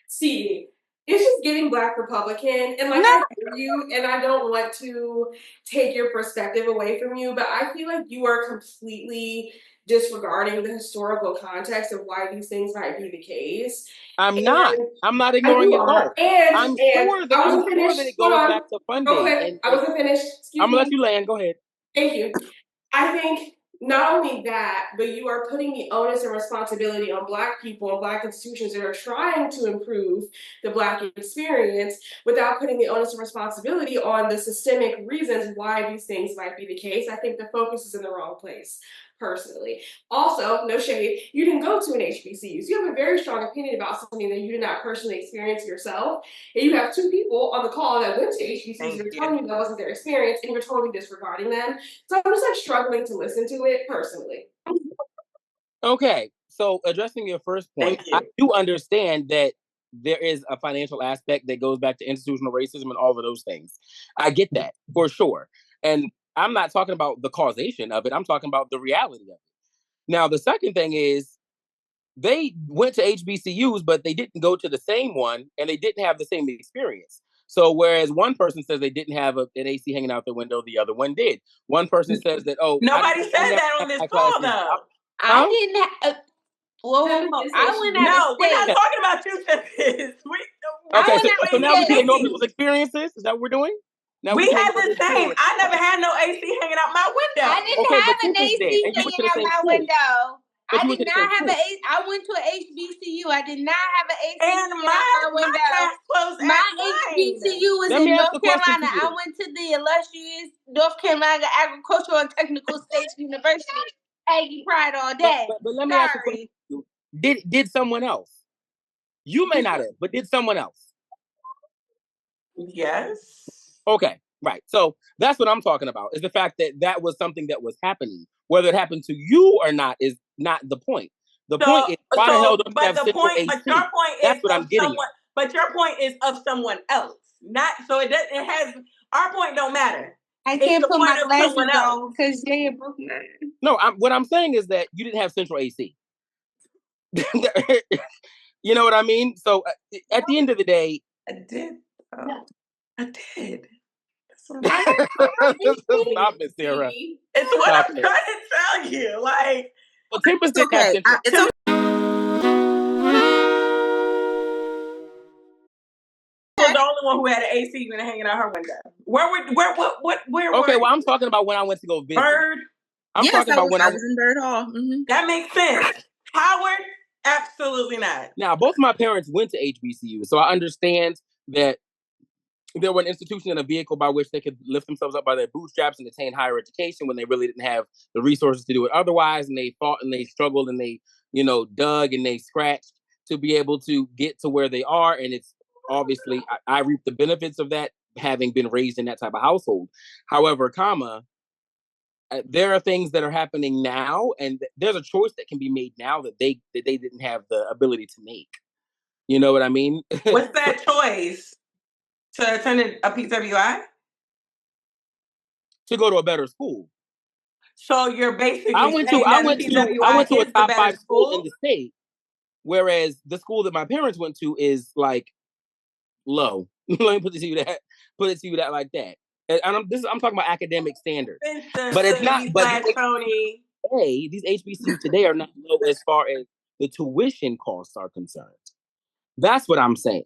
see. It's just giving Black Republican, and like I hear you, and I don't want to take your perspective away from you, but I feel like you are completely disregarding the historical context of why these things might be the case.
I'm not ignoring it at all. I'm sure that it goes back to funding.
Okay, I wasn't finished.
I'm gonna let you land. Go ahead.
Thank you. I think not only that, but you are putting the onus and responsibility on Black people and Black institutions that are trying to improve the Black experience without putting the onus and responsibility on the systemic reasons why these things might be the case. I think the focus is in the wrong place, personally. Also, no shade, you didn't go to an HBCU. So you have a very strong opinion about something that you did not personally experience yourself. And you have two people on the call that went to HBCUs and telling you that wasn't their experience, and you're totally disregarding them. So I'm just like struggling to listen to it personally.
Okay, so addressing your first point, I do understand that there is a financial aspect that goes back to institutional racism and all of those things. I get that for sure. And I'm not talking about the causation of it. I'm talking about the reality of it. Now, the second thing is they went to HBCUs, but they didn't go to the same one, and they didn't have the same experience. So whereas one person says they didn't have an AC hanging out the window, the other one did. One person says that,
nobody said that on this call, though.
I didn't have. I went out
No,
of
we're not
state.
talking about you, Tempest.
Okay, so now we can ignore people's experiences? Is that what we're doing? Now
we had the same. I never had no AC hanging out my window.
I didn't have an AC hanging out my window. I did not have an AC. I went to an HBCU. I did not have an AC hanging out my window. My HBCU was in North Carolina. I went to the illustrious North Carolina Agricultural and Technical State University. Aggie Pride all day.
But let me ask you a question. Did someone else? You may not have, but did someone else?
Yes.
Okay, right. So that's what I'm talking about, is the fact that that was something that was happening. Whether it happened to you or not is not the point. The point is, why the hell don't you have central AC?
But your point
that's
is
what I'm getting at.
But your point is of someone else. Not so it has our point don't matter.
I can't put my glasses on because they broke mine.
No, what I'm saying is that you didn't have central AC. You know what I mean? So at the end of the day,
I did. I did.
Stop it, Sarah.
It's what I'm trying to tell you. Like,
well, Tempest didn't have central.
It's okay.
The only one who had an AC even hanging out her window. Where?
Okay, well, I'm talking about when I went to go visit.
Bird.
I'm talking about when I
was in Bird Hall. Mm-hmm.
That makes sense. Howard, absolutely not.
Now, both my parents went to HBCU, so I understand that there were an institution and a vehicle by which they could lift themselves up by their bootstraps and attain higher education when they really didn't have the resources to do it otherwise, and they fought and they struggled and they, dug and they scratched to be able to get to where they are. And it's obviously, I reap the benefits of that, having been raised in that type of household. However, there are things that are happening now, and there's a choice that can be made now that they didn't have the ability to make. You know what I mean?
What's that choice? To attend a PWI?
To go to a better school.
So you're basically
I went to a top 5 school in the state, whereas the school that my parents went to is like low. Let me put it to you that like that. And I'm talking about academic standards, but it's not. But these HBCUs today are not low as far as the tuition costs are concerned. That's what I'm saying.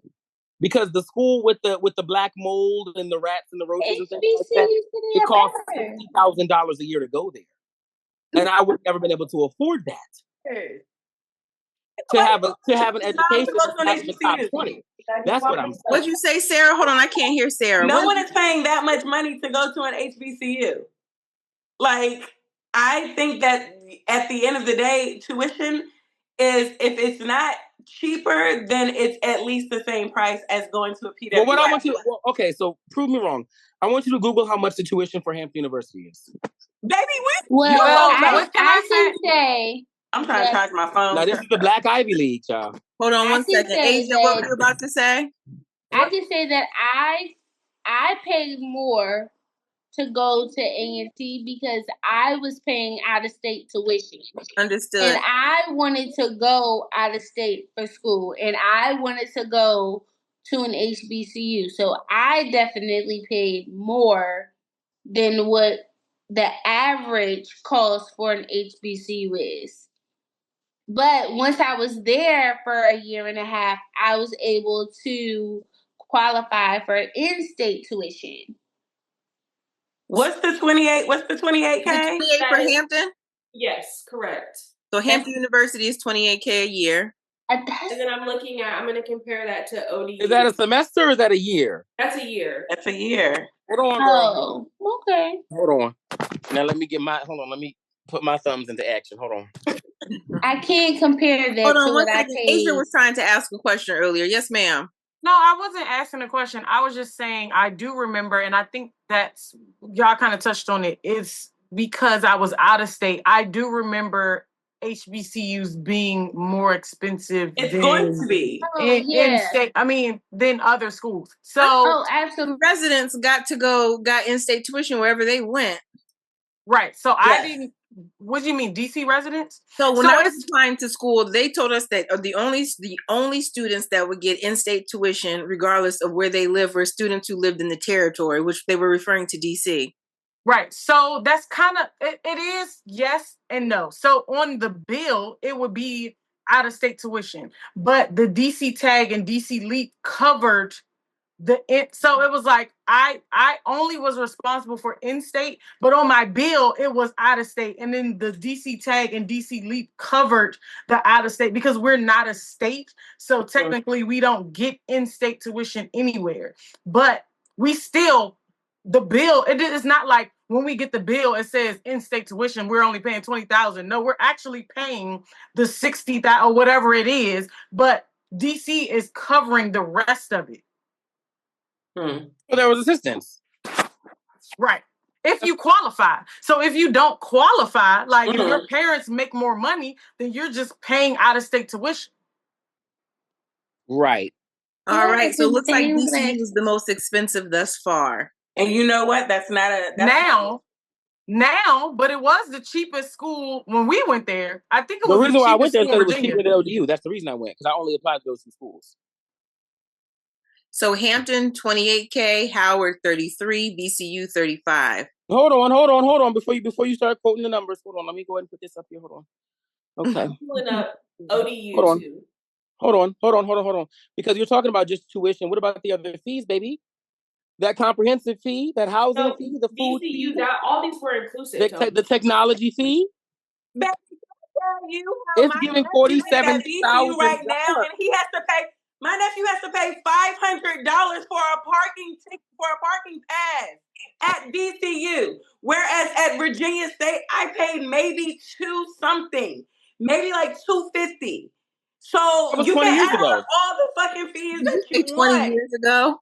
Because the school with the black mold and the rats and the roaches and things like that, it costs $60,000 a year to go there, and I would never been able to afford that. To have an education in the top 20. That's what I'm saying.
What'd you say, Sarah? Hold on, I can't hear Sarah.
No one is paying that much money to go to an HBCU. Like, I think that at the end of the day, tuition is, if it's not cheaper, then it's at least the same price as going to a PWI.
Well, what I want you to, okay, so prove me wrong. I want you to Google how much the tuition for Hampton University is.
Baby,
I can say.
I'm trying to charge my phone.
Now, this is the Black Ivy League, child.
Hold on one second. Asia, what were you about to say?
I can say that I paid more to go to A&T because I was paying out-of-state tuition.
Understood.
And I wanted to go out of state for school, and I wanted to go to an HBCU. So I definitely paid more than what the average cost for an HBCU is. But once I was there for a year and a half, I was able to qualify for in-state tuition.
What's the 28? What's the 28K?
The 28 for Hampton?
Yes, correct.
So Hampton University is $28K a year.
And then I'm going to compare that to ODU.
Is that a semester or is that a year?
That's a year.
That's a year.
Hold on, girl.
Oh, okay.
Hold on. Now let me put my thumbs into action. Hold on.
I can't compare that to what I paid.
Asia was trying to ask a question earlier. Yes, ma'am.
No, I wasn't asking a question. I was just saying I do remember, and I think that's, y'all kind of touched on it. It's because I was out of state. I do remember HBCUs being more expensive.
It's going to be.
In state, than other schools. So
absolutely.
Residents got in-state tuition wherever they went.
Right. So
Yes.
I didn't. What do you mean, DC residents?
So when
So
I was applying to school, they told us that the only students that would get in-state tuition, regardless of where they live, were students who lived in the territory, which they were referring to DC.
Right. So that's kind of it is yes and no. So on the bill, it would be out of state tuition, but the DC tag and DC LEAP covered so it was like I only was responsible for in-state, but on my bill it was out of state, and then the DC tag and DC LEAP covered the out of state because we're not a state, so technically we don't get in-state tuition anywhere, but we still the bill it is not like when we get the bill it says in-state tuition we're only paying 20,000. No, we're actually paying the 60,000 or whatever it is, but DC is covering the rest of it.
Well, there was assistance.
Right. If you qualify. So if you don't qualify, like if your parents make more money, then you're just paying out of state tuition.
Right.
All right. So it looks like DCU is the most expensive thus far.
And you know what? That's not a
now, but it was the cheapest school when we went there. I think it was
the reason why I went there is because it was
Virginia.
cheaper than ODU. That's the reason I went, because I only applied to those two schools.
So Hampton, 28K, Howard, 33, VCU, 35.
Hold on. Before you start quoting the numbers, hold on. Let me go ahead and put this up here. Hold on. Okay.
I'm pulling up ODU
Hold on.
too.
Hold on. Because you're talking about just tuition. What about the other fees, baby? That comprehensive fee, that housing fee, the food fee.
All these were inclusive.
The technology fee.
It's
giving $47,000
right now, and he has to pay. My nephew has to pay $500 for a parking ticket for a parking pass at VCU, whereas at Virginia State I paid maybe $2 maybe like $250. So you can add up all the fucking fees that you
20
want.
years ago.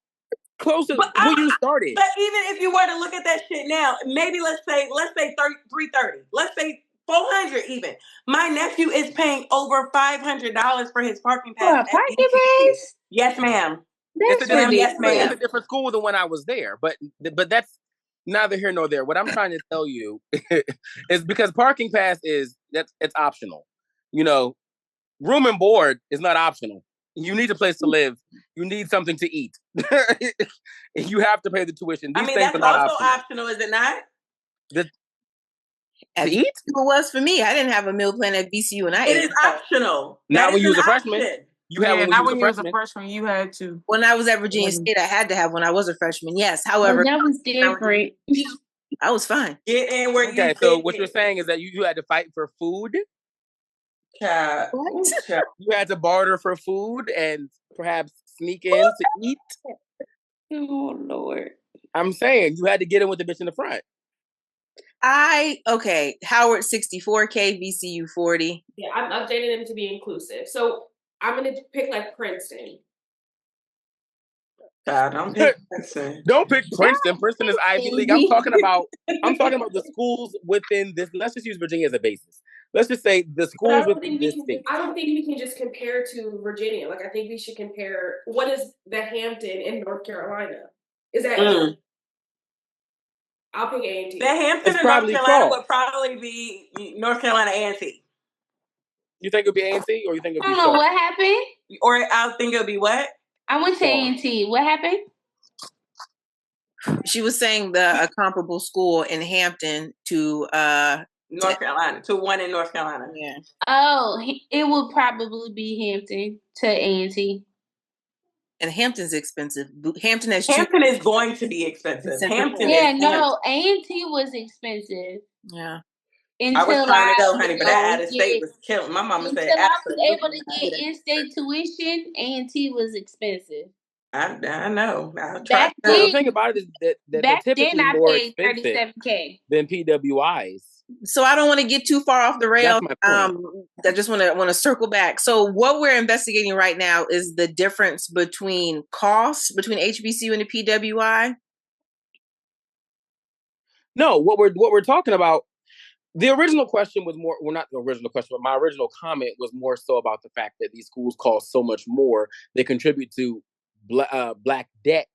Close to when you started.
But even if you were to look at that shit now, maybe let's say 330, let's say 400 even. My nephew is paying over $500 for his parking pass.
For a parking pass?
Yes, ma'am.
It's
Yes,
a different school than when I was there, but that's neither here nor there. What I'm trying to tell you is because parking pass it's optional. You know, room and board is not optional. You need a place to live. You need something to eat. You have to pay the tuition. These things
that's
are not
also optional, is it not?
To eat? It was for me. I didn't have a meal plan at VCU, and I ate.
It is optional.
Now when you was a freshman, you had
when you was a freshman, you had to.
When I was at Virginia State, I had to have when I was a freshman. Yes, however,
that was different.
I was fine.
Get in where you.
Okay, so what you're saying is that you had to fight for food.
What?
You had to barter for food and perhaps sneak in to eat.
Oh Lord!
I'm saying you had to get in with the bitch in the front.
Howard 64K, VCU 40.
Yeah, I'm updating them to be inclusive. So I'm gonna pick like Princeton.
Don't pick Princeton.
Don't pick Princeton. Princeton is Ivy League. I'm talking about the schools within this. Let's just use Virginia as a basis. Let's just say the schools within this state.
I don't think we can just compare to Virginia. Like I think we should compare what is the Hampton in North Carolina. Is that I'll pick A&T.
The Hampton in North Carolina would probably be North Carolina A&T.
You think it would be A&T, or you think it would be?
I don't know what happened.
Or I think it would be what?
I went to A&T. What happened?
She was saying a comparable school in Hampton to
North Carolina, to one in North Carolina.
Yeah.
Oh, it would probably be Hampton to A&T.
And Hampton's expensive. Hampton is
going to be expensive. Hampton
A&T was expensive.
Yeah.
I was trying to go, honey, but that out of state was killing. My mama said,
I was able to get in-state tuition, A&T was expensive.
I know.
The thing about it is that they're typically more expensive
$37K
than PWIs.
So I don't want to get too far off the rails. I just want to circle back. So what we're investigating right now is the difference between costs between HBCU and the PWI.
No, what we're talking about. The original question was more, well, not the original question, but my original comment was more so about the fact that these schools cost so much more. They contribute to Black debt,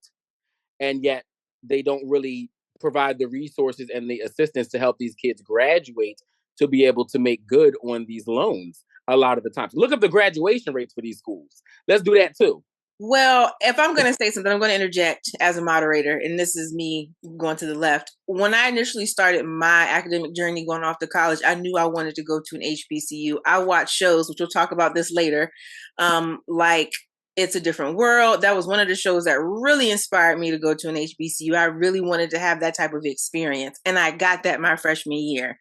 and yet they don't really provide the resources and the assistance to help these kids graduate to be able to make good on these loans a lot of the times. Look up the graduation rates for these schools. Let's do that too.
Well, if I'm going to say something, I'm going to interject as a moderator, and this is me going to the left. When I initially started my academic journey going off to college, I knew I wanted to go to an HBCU. I watched shows, which we'll talk about this later, like It's a Different World. That was one of the shows that really inspired me to go to an HBCU. I really wanted to have that type of experience, and I got that my freshman year.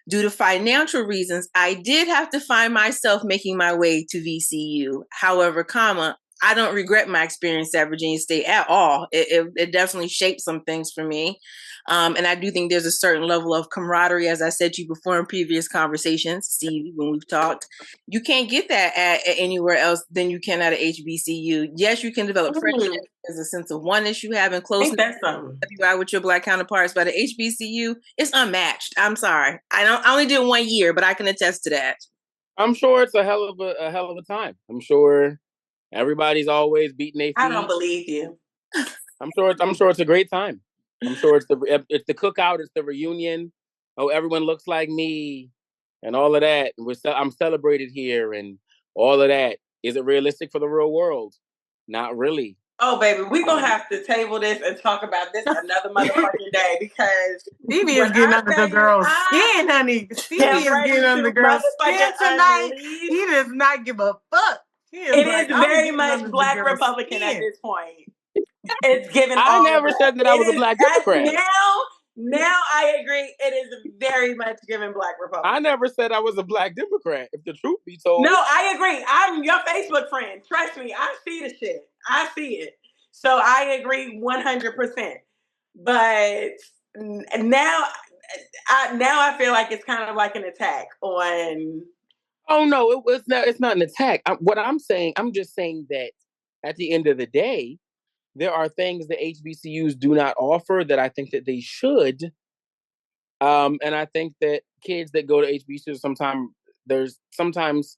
Due to financial reasons, I did have to find myself making my way to VCU. However, I don't regret my experience at Virginia State at all. It definitely shaped some things for me. And I do think there's a certain level of camaraderie, as I said to you before in previous conversations, Steve, when we've talked. You can't get that at anywhere else than you can at a HBCU. Yes, you can develop friendships. There's a sense of oneness you have and closeness with your Black counterparts, but at HBCU, it's unmatched. I'm sorry. I only did 1 year, but I can attest to that.
I'm sure it's a hell of a time. I'm sure everybody's always beating their feet.
I don't believe you.
I'm sure it's a great time. I'm sure it's the cookout, it's the reunion. Oh, everyone looks like me, and all of that. I'm celebrated here, and all of that. Is it realistic for the real world? Not really.
Oh, baby, we're going to have to table this and talk about this another motherfucking day, because
Stevie is getting under the girl's skin, honey. Stevie is getting under the girl's skin tonight. He does not give a fuck.
It is very much Black Republican at this point. It's given.
I never said that I was a Black Democrat.
Now I agree. It is very much given Black Republican.
I never said I was a Black Democrat, if the truth be told.
No, I agree. I'm your Facebook friend. Trust me, I see the shit. I see it. So I agree 100%. But now I feel like it's kind of like an attack on.
Oh no, it's not an attack. What I'm saying, I'm just saying that at the end of the day, there are things that HBCUs do not offer that I think that they should. And I think that kids that go to HBCUs sometimes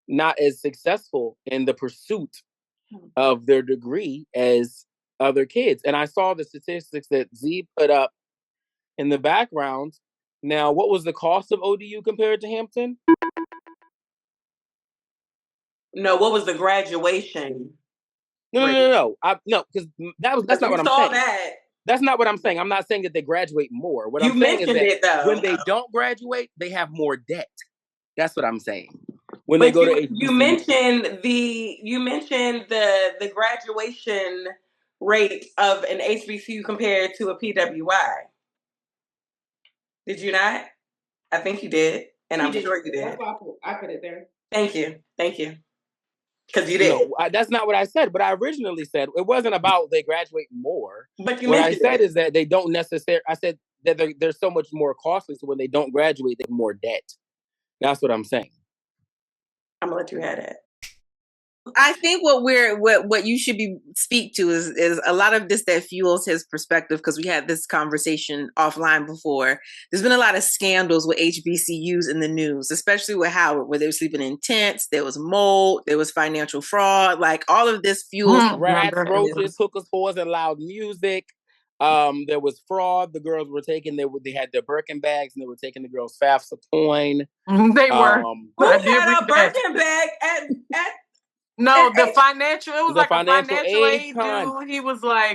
not as successful in the pursuit of their degree as other kids. And I saw the statistics that Z put up in the background. Now, what was the cost of ODU compared to Hampton?
No, what was the graduation?
No, because that's not what I'm saying.
That.
That's not what I'm saying. I'm not saying that they graduate more. What I'm saying is that when they don't graduate, they have more debt. That's what I'm saying. When they go to HBCU.
You mentioned the graduation rate of an HBCU compared to a PWI. Did you not? I think you did, and I'm sure you did.
That's why I put it there.
Thank you. Because you did.
No, that's not what I said. But I originally said it wasn't about they graduate more.
But
what I said is that they don't necessarily. I said that they're so much more costly. So when they don't graduate, they have more debt. That's what I'm saying.
I'm gonna let you have that.
I think what you should speak to is a lot of this that fuels his perspective, because we had this conversation offline before. There's been a lot of scandals with HBCUs in the news, especially with Howard, where they were sleeping in tents, there was mold, there was financial fraud, like all of this fuels
rats, roaches, hookers, whores, and loud music. There was fraud. The girls were taking they had their Birkin bags and they were taking the girls' FAFSA coin.
They were.
Who had a Birkin bag at
No, the financial. It was
the
like
financial
a financial aid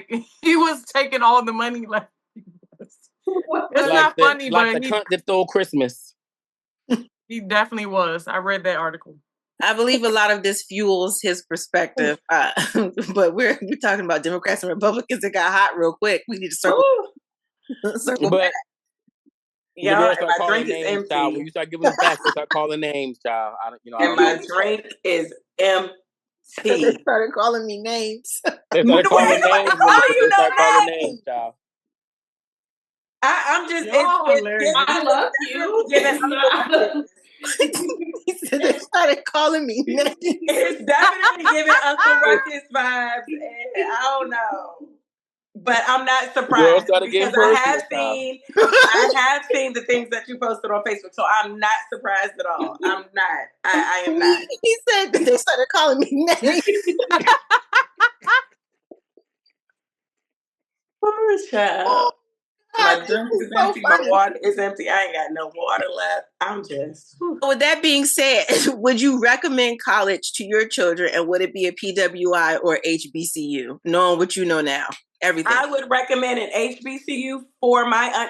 dude. He was taking all the money. Like, it's like not funny,
like
but
the cunt that stole Christmas.
He definitely was. I read that article.
I believe a lot of this fuels his perspective, but we're talking about Democrats and Republicans. It got hot real quick. We need to circle back.
Yeah, my drink is empty.
Child. When you start giving them facts, they start calling names, child.
My drink is empty.
They started calling me names.
They started calling names, child.
I'm just.
I love you.
He said they started calling me names.
It's definitely giving Uncle Ruckus vibes, and I don't know. But I'm not surprised because I have seen the things that you posted on Facebook, so I'm not surprised at all. I'm not. I am not.
He said they started calling me names.
Poor child. My drink is empty. My water is empty. I ain't got no water left. I'm just.
With that being said, would you recommend college to your children, and would it be a PWI or HBCU? Knowing what you know now, everything.
I would recommend an HBCU for my child.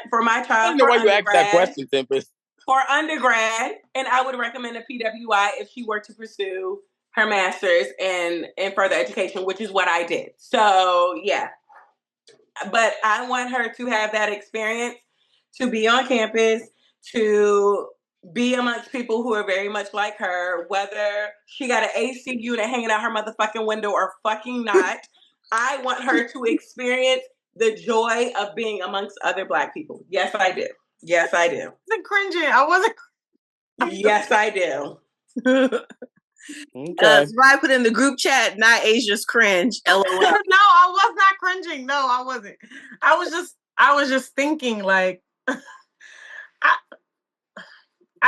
I don't know why you asked that question, Tempest.
For undergrad, and I would recommend a PWI if she were to pursue her master's in further education, which is what I did. So yeah, but I want her to have that experience, to be on campus, to be amongst people who are very much like her, whether she got an AC unit hanging out her motherfucking window or fucking not. I want her to experience the joy of being amongst other Black people. Yes, I do. Yes, I do.
I wasn't cringing. I wasn't.
Yes, I do.
Okay.
I put in the group chat, not Asia's cringe. LOL.
No, I was not cringing. No, I wasn't. I was just thinking like, I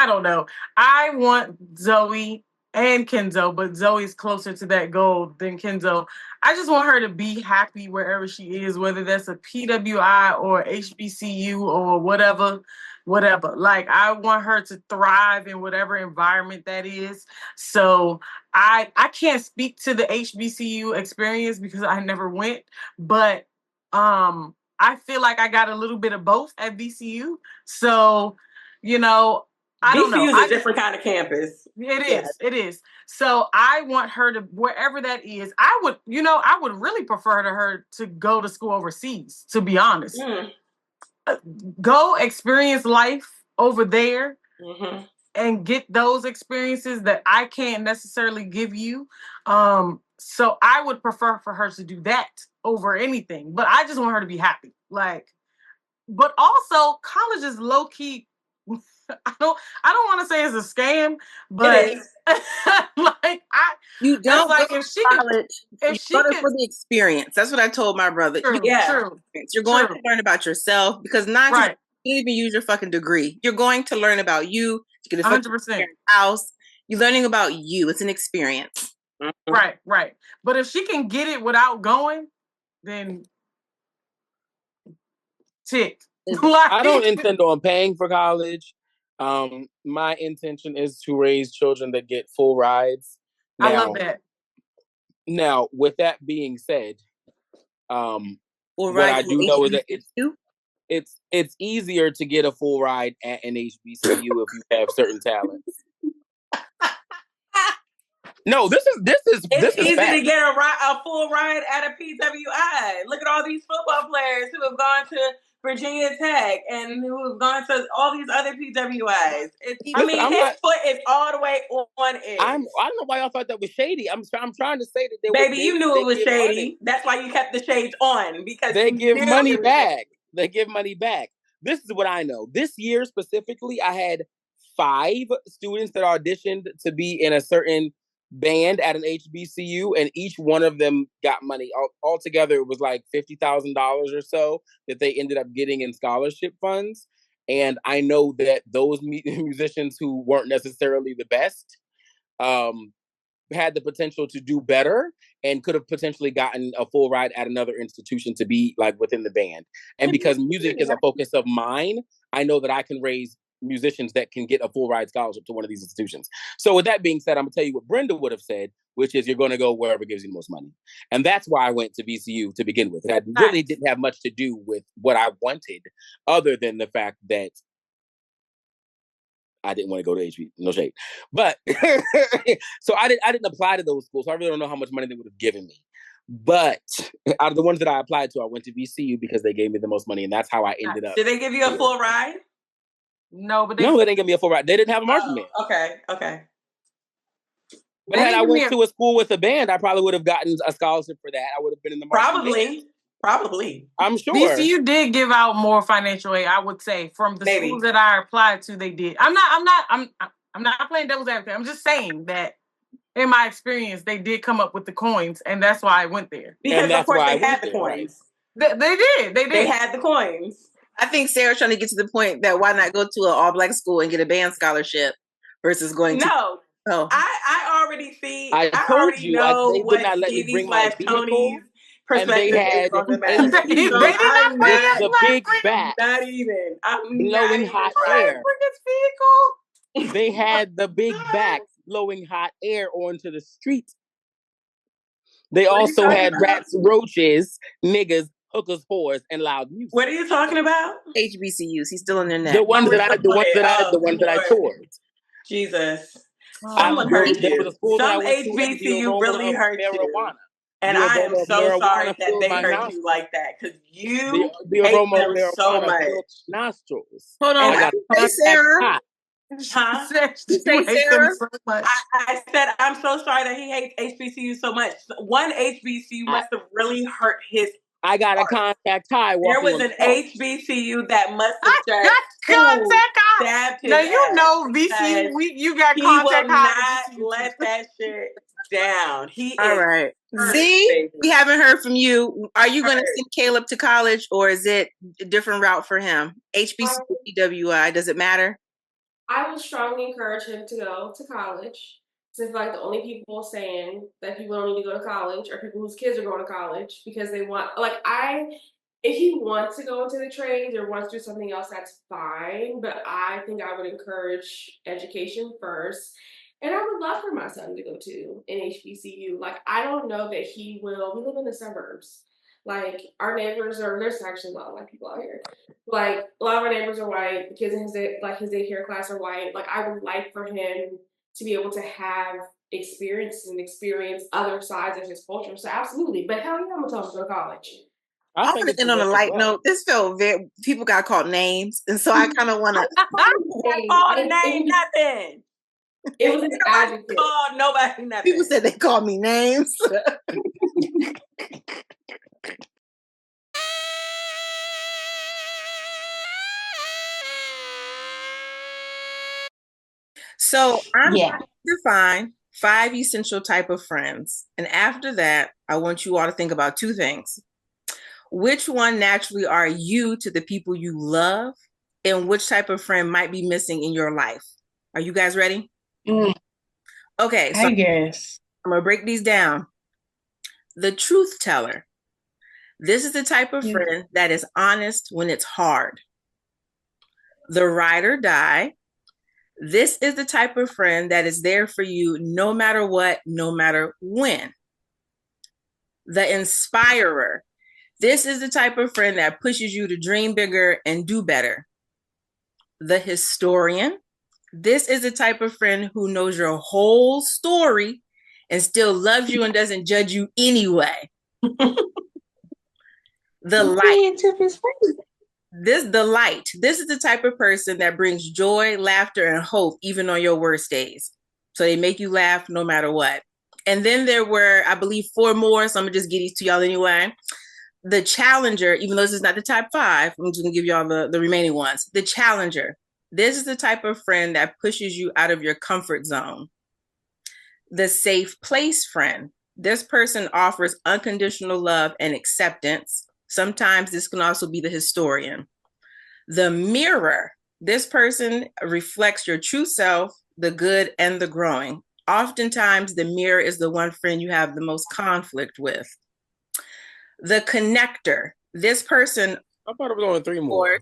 don't know. I want Zoe and Kenzo, but Zoe's closer to that goal than Kenzo. I just want her to be happy wherever she is, whether that's a PWI or HBCU or whatever. Like, I want her to thrive in whatever environment that is. So I can't speak to the HBCU experience because I never went, but I feel like I got a little bit of both at VCU. So, you know, I don't know.
VCU is a different kind of campus.
It is. So I want her to, wherever that is, I would really prefer her to go to school overseas, to be honest. Go experience life over there and get those experiences that I can't necessarily give you. So I would prefer for her to do that over anything, but I just want her to be happy. Like, but also college is low key. I don't want to say it's a scam, but
you don't
like
go to college. If you go for the experience. That's what I told my brother.
True.
You're going to learn about yourself, because you can't even use your fucking degree. You're going to learn about you. You get a 100% house. You're learning about you. It's an experience.
Right. But if she can get it without going, then tick.
I don't intend on paying for college. My intention is to raise children that get full rides. Now,
I love that.
Now, with that being said, what I do know is that it's easier to get a full ride at an HBCU if you have certain talents. No, this is
easy
fact.
to get a full ride at a PWI. Look at all these football players who have gone to Virginia Tech and who have gone to all these other PWIs. His foot is all the way on it.
I don't know why y'all thought that was shady. I'm trying to say that
baby, you knew it was shady. Money. That's why you kept the shades on, because
they give money back. They give money back. This is what I know. This year specifically, I had 5 students that auditioned to be in a certain band at an HBCU, and each one of them got money. Altogether, it was like $50,000 or so that they ended up getting in scholarship funds. And I know that those musicians who weren't necessarily the best had the potential to do better and could have potentially gotten a full ride at another institution to be like within the band. And because music is a focus of mine, I know that I can raise musicians that can get a full ride scholarship to one of these institutions. So with that being said, I'm gonna tell you what Brenda would have said, which is you're going to go wherever gives you the most money. And that's why I went to VCU to begin with. It really didn't have much to do with what I wanted, other than the fact that I didn't want to go to HB, no shade. But so I didn't apply to those schools. So I really don't know how much money they would have given me. But out of the ones that I applied to, I went to VCU because they gave me the most money, and that's how I ended up.
Did they give you a full ride?
No, but
they didn't give me a full ride. They didn't have a marching band.
Okay.
But had I went to a school with a band, I probably would have gotten a scholarship for that. I would have been in the marching band.
Probably.
I'm sure.
VCU did give out more financial aid, I would say, from the schools that I applied to. They did. I'm not playing devil's advocate. I'm just saying that in my experience, they did come up with the coins, and that's why I went there.
Because of course they had the coins.
They did.
They had the coins.
I think Sarah's trying to get to the point that why not go to an all-Black school and get a band scholarship versus going to...
No. I already see. I already know what Stevie / Tony's perspective is talking about.
They did not play it
the big back.
Not even. I'm
blowing
not
hot
even
air.
vehicle.
They had the big backs blowing hot air onto the street. They also had rats, roaches, niggas, hookers, whores, and loud music.
What are you talking about?
HBCUs. He's still in their neck.
The ones that I toured.
Jesus.
Someone hurt
There was a school that I
Some
went to had the
HBCU
aroma
really
of
hurt you.
marijuana.
And
The
I am
aroma of
so
marijuana
sorry that
filled
they
my
hurt
nostrils.
you like that, because you
the
hate
aroma of
them so
marijuana
much.
filled my nostrils.
Hold
And
on.
I got
Hey, Sarah.
hot.
Huh?
You hate them so much.
I said, I'm so sorry that he hates HBCU so much. One HBCU must have really hurt his
I got
heart.
a contact high.
There was an HBCU that must have just stabbed his
now you
ass,
know VC. You got
he
contact
will
high.
not let that shit down. He
All
is
right.
hurt,
Z,
baby.
we haven't heard from you. Are you going to send Caleb to college, or is it a different route for him? HBC, PWI, does it matter?
I would strongly encourage him to go to college. Since like the only people saying that people don't need to go to college are people whose kids are going to college because they want, if he wants to go into the trades or wants to do something else, that's fine. But I think I would encourage education first. And I would love for my son to go to an HBCU. Like, I don't know that he will. We live in the suburbs. Like, our neighbors there's actually a lot of white people out here. Like, a lot of our neighbors are white. The kids in his daycare class are white. Like, I would like for him to be able to have experiences and experience other sides of his culture. So absolutely. But hell yeah, I'm gonna tell him to go to college.
I want to end on a light note. This felt very, people got called names. And so I kind of want to.
Call the name nothing.
It was an adjective.
Called nobody nothing.
People said they called me names. So I'm going to define 5 essential type of friends. And after that, I want you all to think about 2 things. Which one naturally are you to the people you love, and which type of friend might be missing in your life? Are you guys ready? Okay, so
I guess
I'm going to break these down. The truth teller. This is the type of friend that is honest when it's hard. The ride or die. This is the type of friend that is there for you no matter what, no matter when. The inspirer. This is the type of friend that pushes you to dream bigger and do better. The historian. This is the type of friend who knows your whole story and still loves you and doesn't judge you anyway. The light. The light. This is the type of person that brings joy, laughter, and hope even on your worst days. So they make you laugh no matter what. And then there were, I believe, 4 more. So I'm gonna just give these to y'all anyway. The challenger, even though this is not the top 5, I'm just gonna give y'all the remaining ones. The challenger. This is the type of friend that pushes you out of your comfort zone. The safe place friend. This person offers unconditional love and acceptance. Sometimes this can also be the historian. The mirror. This person reflects your true self, the good and the growing. Oftentimes, the mirror is the one friend you have the most conflict with. The connector. This person.
I thought it was only 3 more.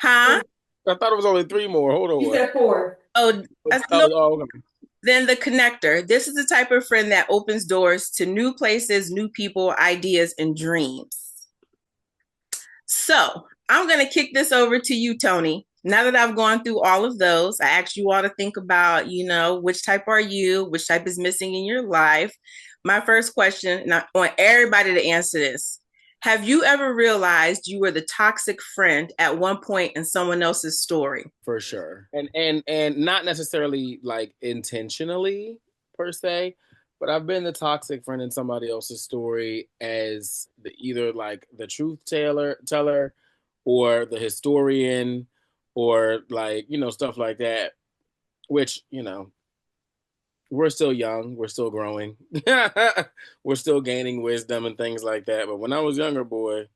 Huh?
I thought it was only 3 more. Hold on.
You said 4.
Oh,
okay.
Then the connector. This is the type of friend that opens doors to new places, new people, ideas, and dreams. So I'm going to kick this over to you, Tony. Now that I've gone through all of those, I asked you all to think about, which type are you? Which type is missing in your life? My first question, and I want everybody to answer this. Have you ever realized you were the toxic friend at one point in someone else's story?
For sure. And not necessarily like intentionally per se, but I've been the toxic friend in somebody else's story as either like the truth teller or the historian or like, stuff like that, which, we're still young, we're still growing, we're still gaining wisdom and things like that. But when I was younger, boy,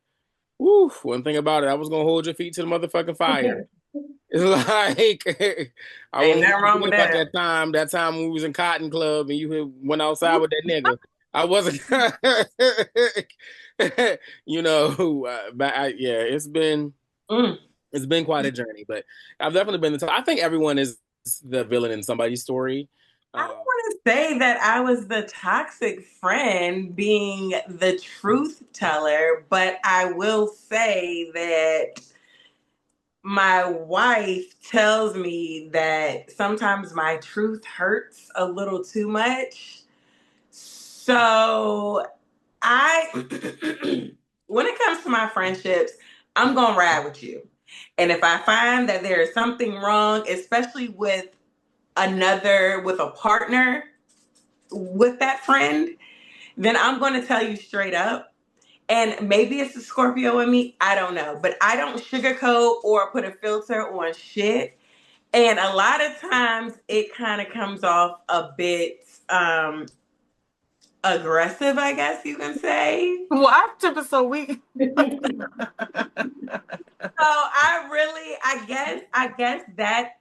one thing about it, I was gonna hold your feet to the motherfucking fire. It's like I
ain't nothing wrong with
that time when we was in Cotton Club and you went outside with that nigga. I wasn't, you know, yeah, it's been quite a journey, but I've definitely been I think everyone is the villain in somebody's story.
I don't want to say that I was the toxic friend being the truth teller, but I will say that my wife tells me that sometimes my truth hurts a little too much. So I, when it comes to my friendships, I'm going to ride with you. And if I find that there is something wrong, especially with with a partner, with that friend, then I'm going to tell you straight up. And maybe it's the Scorpio in me. I don't know. But I don't sugarcoat or put a filter on shit. And a lot of times it kind of comes off a bit aggressive, I guess you can say.
Well, I'm tip is so weak.
So I guess that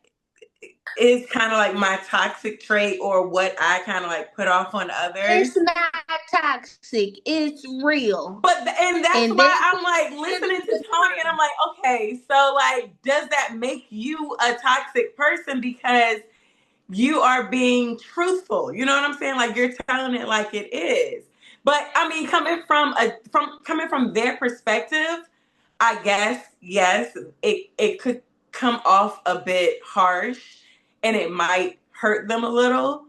is kind of like my toxic trait or what I kind of like put off on others.
It's not toxic. It's real.
And that's why I'm like listening to Tony and I'm like, okay, so like, does that make you a toxic person because you are being truthful? You know what I'm saying? Like you're telling it like it is. But I mean, coming from their perspective, I guess, yes, it could come off a bit harsh and it might hurt them a little.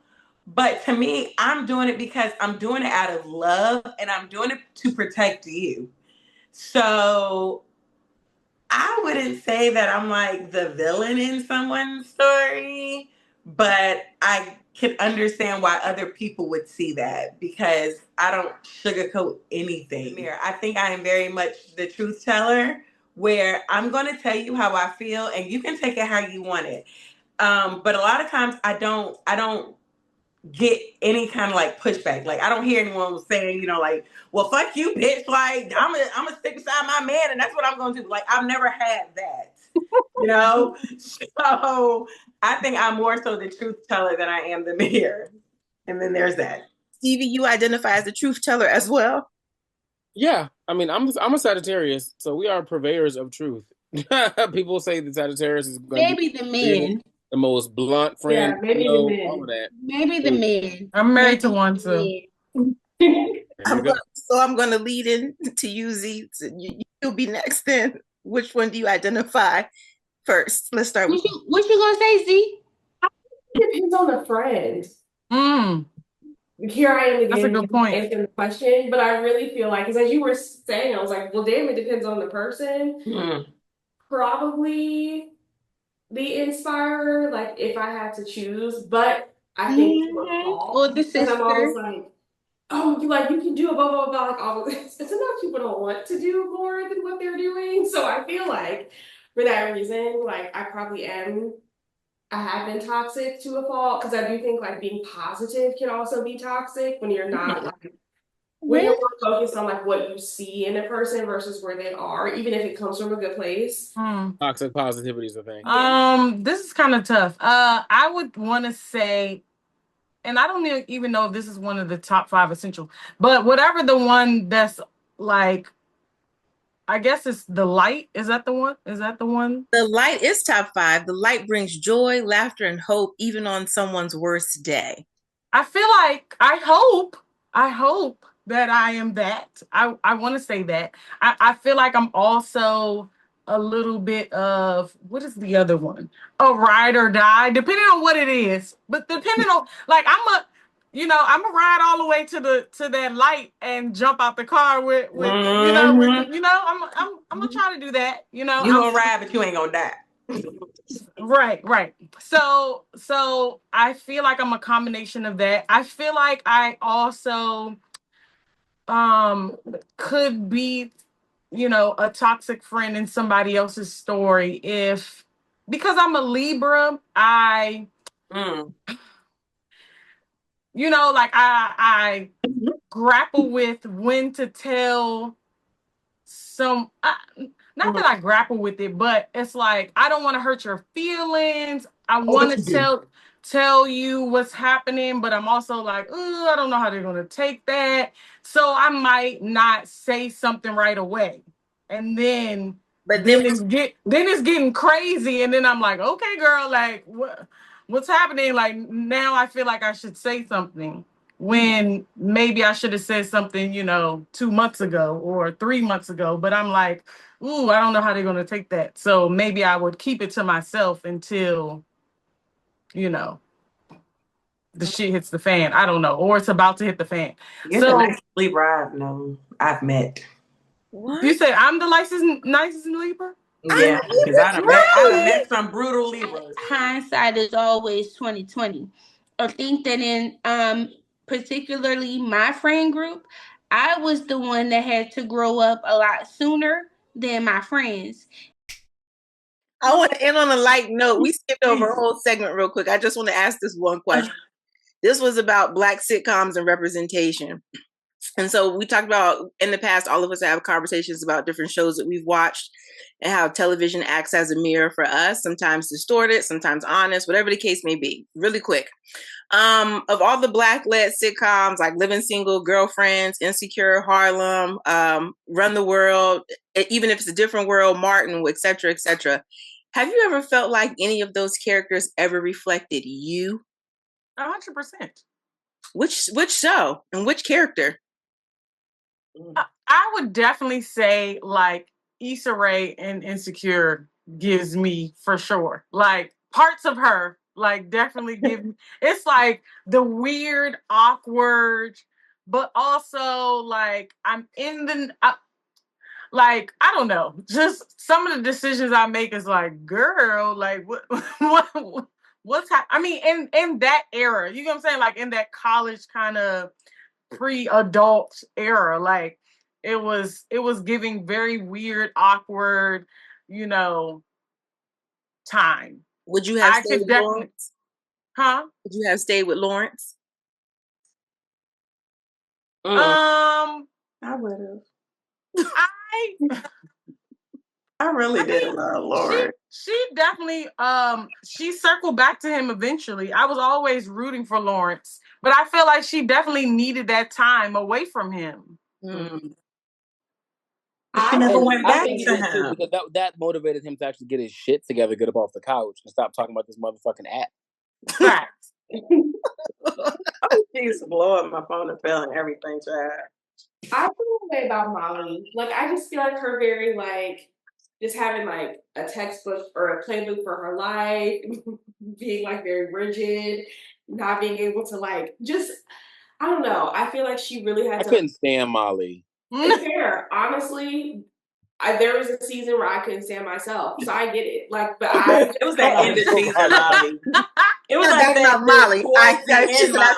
But to me, I'm doing it because I'm doing it out of love and I'm doing it to protect you. So I wouldn't say that I'm like the villain in someone's story, but I can understand why other people would see that because I don't sugarcoat anything. I think I am very much the truth teller where I'm going to tell you how I feel and you can take it how you want it. But a lot of times I don't get any kind of like pushback. Like I don't hear anyone saying, you know, like, well, fuck you, bitch. Like I'm gonna stick beside my man and that's what I'm gonna do. Like I've never had that, you know? So I think I'm more so the truth teller than I am the mirror. And then there's that.
Stevie, you identify as the truth teller as well?
Yeah. I mean, I'm a Sagittarius, so we are purveyors of truth. People say the Sagittarius is going to
be the man.
The most blunt friend.
Yeah, maybe the man.
All of that.
Maybe the man.
I'm married to one too.
I'm going to lead in to you, Z. You'll be next then. Which one do you identify first? Let's start with
you. What you gonna say, Z?
It depends on the friend. Here I am again.
That's a good point.
Answering the question, but I really feel like, because as you were saying, I was like, well, damn, it depends on the person. Probably the inspirer, like if I had to choose, but I think
or the sister.
I'm always like, oh, you can do it, blah blah blah. Like all of this. Sometimes people don't want to do more than what they're doing, so I feel like for that reason, like I probably am. I have been toxic to a fault because I do think like being positive can also be toxic when you're not like when you're more focused on like what you see in a person versus where they are, even if it comes from a good place.
Toxic positivity is a thing.
This is kind of tough. I would want to say, and I don't even know if this is one of the top 5 essential, but whatever the one that's like, I guess it's the light. Is that the one?
The light is top 5. The light brings joy, laughter, and hope, even on someone's worst day.
I feel like, I hope that I am that. I want to say that. I feel like I'm also a little bit of, what is the other one? A ride or die, depending on what it is. But depending on, like, I'm a ride all the way to that light and jump out the car with I'm gonna try to do that. You
gonna ride, but you ain't gonna die.
Right. So I feel like I'm a combination of that. I feel like I also could be, a toxic friend in somebody else's story because I'm a Libra, I grapple with when to tell not that I grapple with it, but it's like I don't want to hurt your feelings. I want to tell you what's happening, but I'm also like, I don't know how they're going to take that. So I might not say something right away. And then it's getting crazy. And then I'm like, okay, girl, like what's happening? Like now I feel like I should say something when maybe I should have said something, 2 months ago or 3 months ago. But I'm like, I don't know how they're going to take that. So maybe I would keep it to myself until, the shit hits the fan. I don't know. Or it's about to hit the fan.
You're the nicest Libra I've met.
What?
You say I'm the nicest Libra?
Yeah, because I done met some brutal Libras.
Hindsight is always 20/20. I think that in particularly my friend group, I was the one that had to grow up a lot sooner than my friends.
I want to end on a light note. We skipped over a whole segment real quick. I just want to ask this one question. This was about Black sitcoms and representation. And so we talked about, in the past, all of us have conversations about different shows that we've watched and how television acts as a mirror for us, sometimes distorted, sometimes honest, whatever the case may be. Really quick. Of all the Black-led sitcoms like Living Single, Girlfriends, Insecure, Harlem, Run the World, even if it's a different world, Martin, et cetera, have you ever felt like any of those characters ever reflected you?
100%.
Which show and which character?
I would definitely say like Issa Rae in Insecure gives me for sure. Like parts of her, like definitely give me. It's like the weird, awkward, but also like I'm in the. Like, I don't know, just some of the decisions I make is like, girl, like what's happening? I mean, in that era, you know what I'm saying? Like in that college kind of pre-adult era, like it was giving very weird, awkward, time.
Would you have stayed with Lawrence?
Huh?
Would you have stayed with Lawrence?
I would have. I really did love Lawrence.
She definitely she circled back to him eventually. I was always rooting for Lawrence, but I feel like she definitely needed that time away from him.
She never went back to him
too, because that motivated him to actually get his shit together, get up off the couch, and stop talking about this motherfucking app.
Facts.
She used to blow up my phone and failing everything, child.
I feel the way about Molly. Like, I just feel like her very, like, just having, like, a textbook or a playbook for her life, being, like, very rigid, not being able to, like, just, I don't know. I feel like she really had to.
I couldn't stand Molly.
It's fair. Honestly, there was a season where I couldn't stand myself, so I get it. Like, but
it was that end of season, Molly. It was like that
Molly. I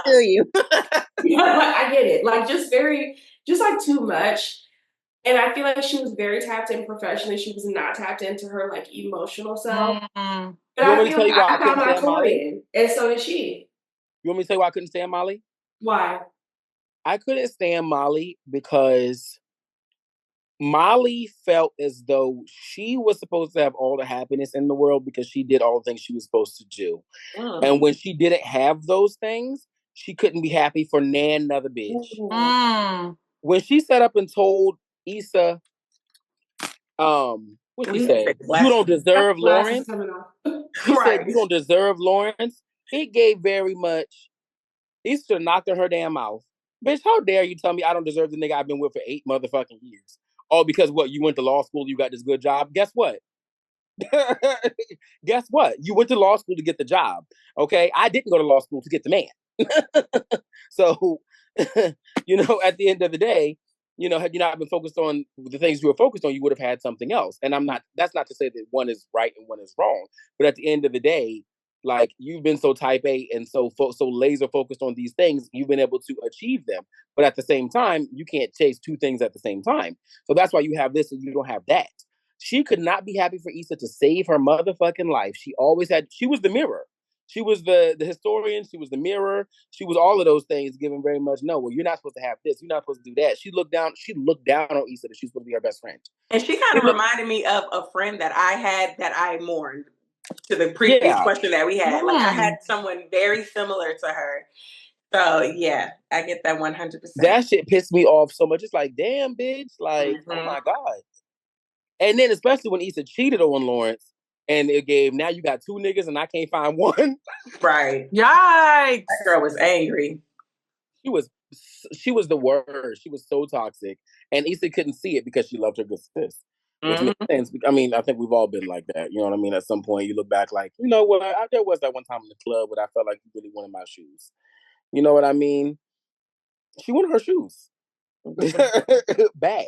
feel you.
I get it. Like, just like too much. And I feel like she was very tapped in professionally. She was not tapped into her like emotional self.
Mm-hmm.
But I feel like I found my Torian, and so did she.
You want me to tell you why I couldn't stand Molly?
Why?
I couldn't stand Molly because Molly felt as though she was supposed to have all the happiness in the world because she did all the things she was supposed to do. And when she didn't have those things, she couldn't be happy for another bitch. When she sat up and told Issa, what she said, you don't deserve Lawrence. She said, you don't deserve Lawrence. It gave very much, Issa should have knocked her damn mouth. Bitch, how dare you tell me I don't deserve the nigga I've been with for 8 motherfucking years? All because what? You went to law school, you got this good job. Guess what? Guess what? You went to law school to get the job. Okay? I didn't go to law school to get the man. So, at the end of the day, had you not been focused on the things you were focused on, you would have had something else. And that's not to say that one is right and one is wrong. But at the end of the day, like, you've been so type A and so laser focused on these things, you've been able to achieve them. But at the same time, you can't chase 2 things at the same time. So that's why you have this and you don't have that. She could not be happy for Issa to save her motherfucking life. She was the mirror. She was the historian. She was the mirror. She was all of those things, given very much, no, well, you're not supposed to have this. You're not supposed to do that. She looked down on Issa that she's supposed to be her best friend.
And she kind of reminded me of a friend that I had that I mourned. to the previous question that we had. Like I had someone very similar to her. So yeah, I get that 100%.
That shit pissed me off so much. It's like, damn, bitch. Like, oh my God. And then especially when Issa cheated on Lawrence and it gave, now you got two niggas and I can't find one.
Right.
Yikes.
That girl was angry.
She was the worst. She was so toxic. And Issa couldn't see it because she loved her good sis. Which makes sense. I mean, I think we've all been like that. You know what I mean? At some point, you look back like, you know what? There was that one time in the club where I felt like you really wanted my shoes. You know what I mean? She wanted her shoes. Bad.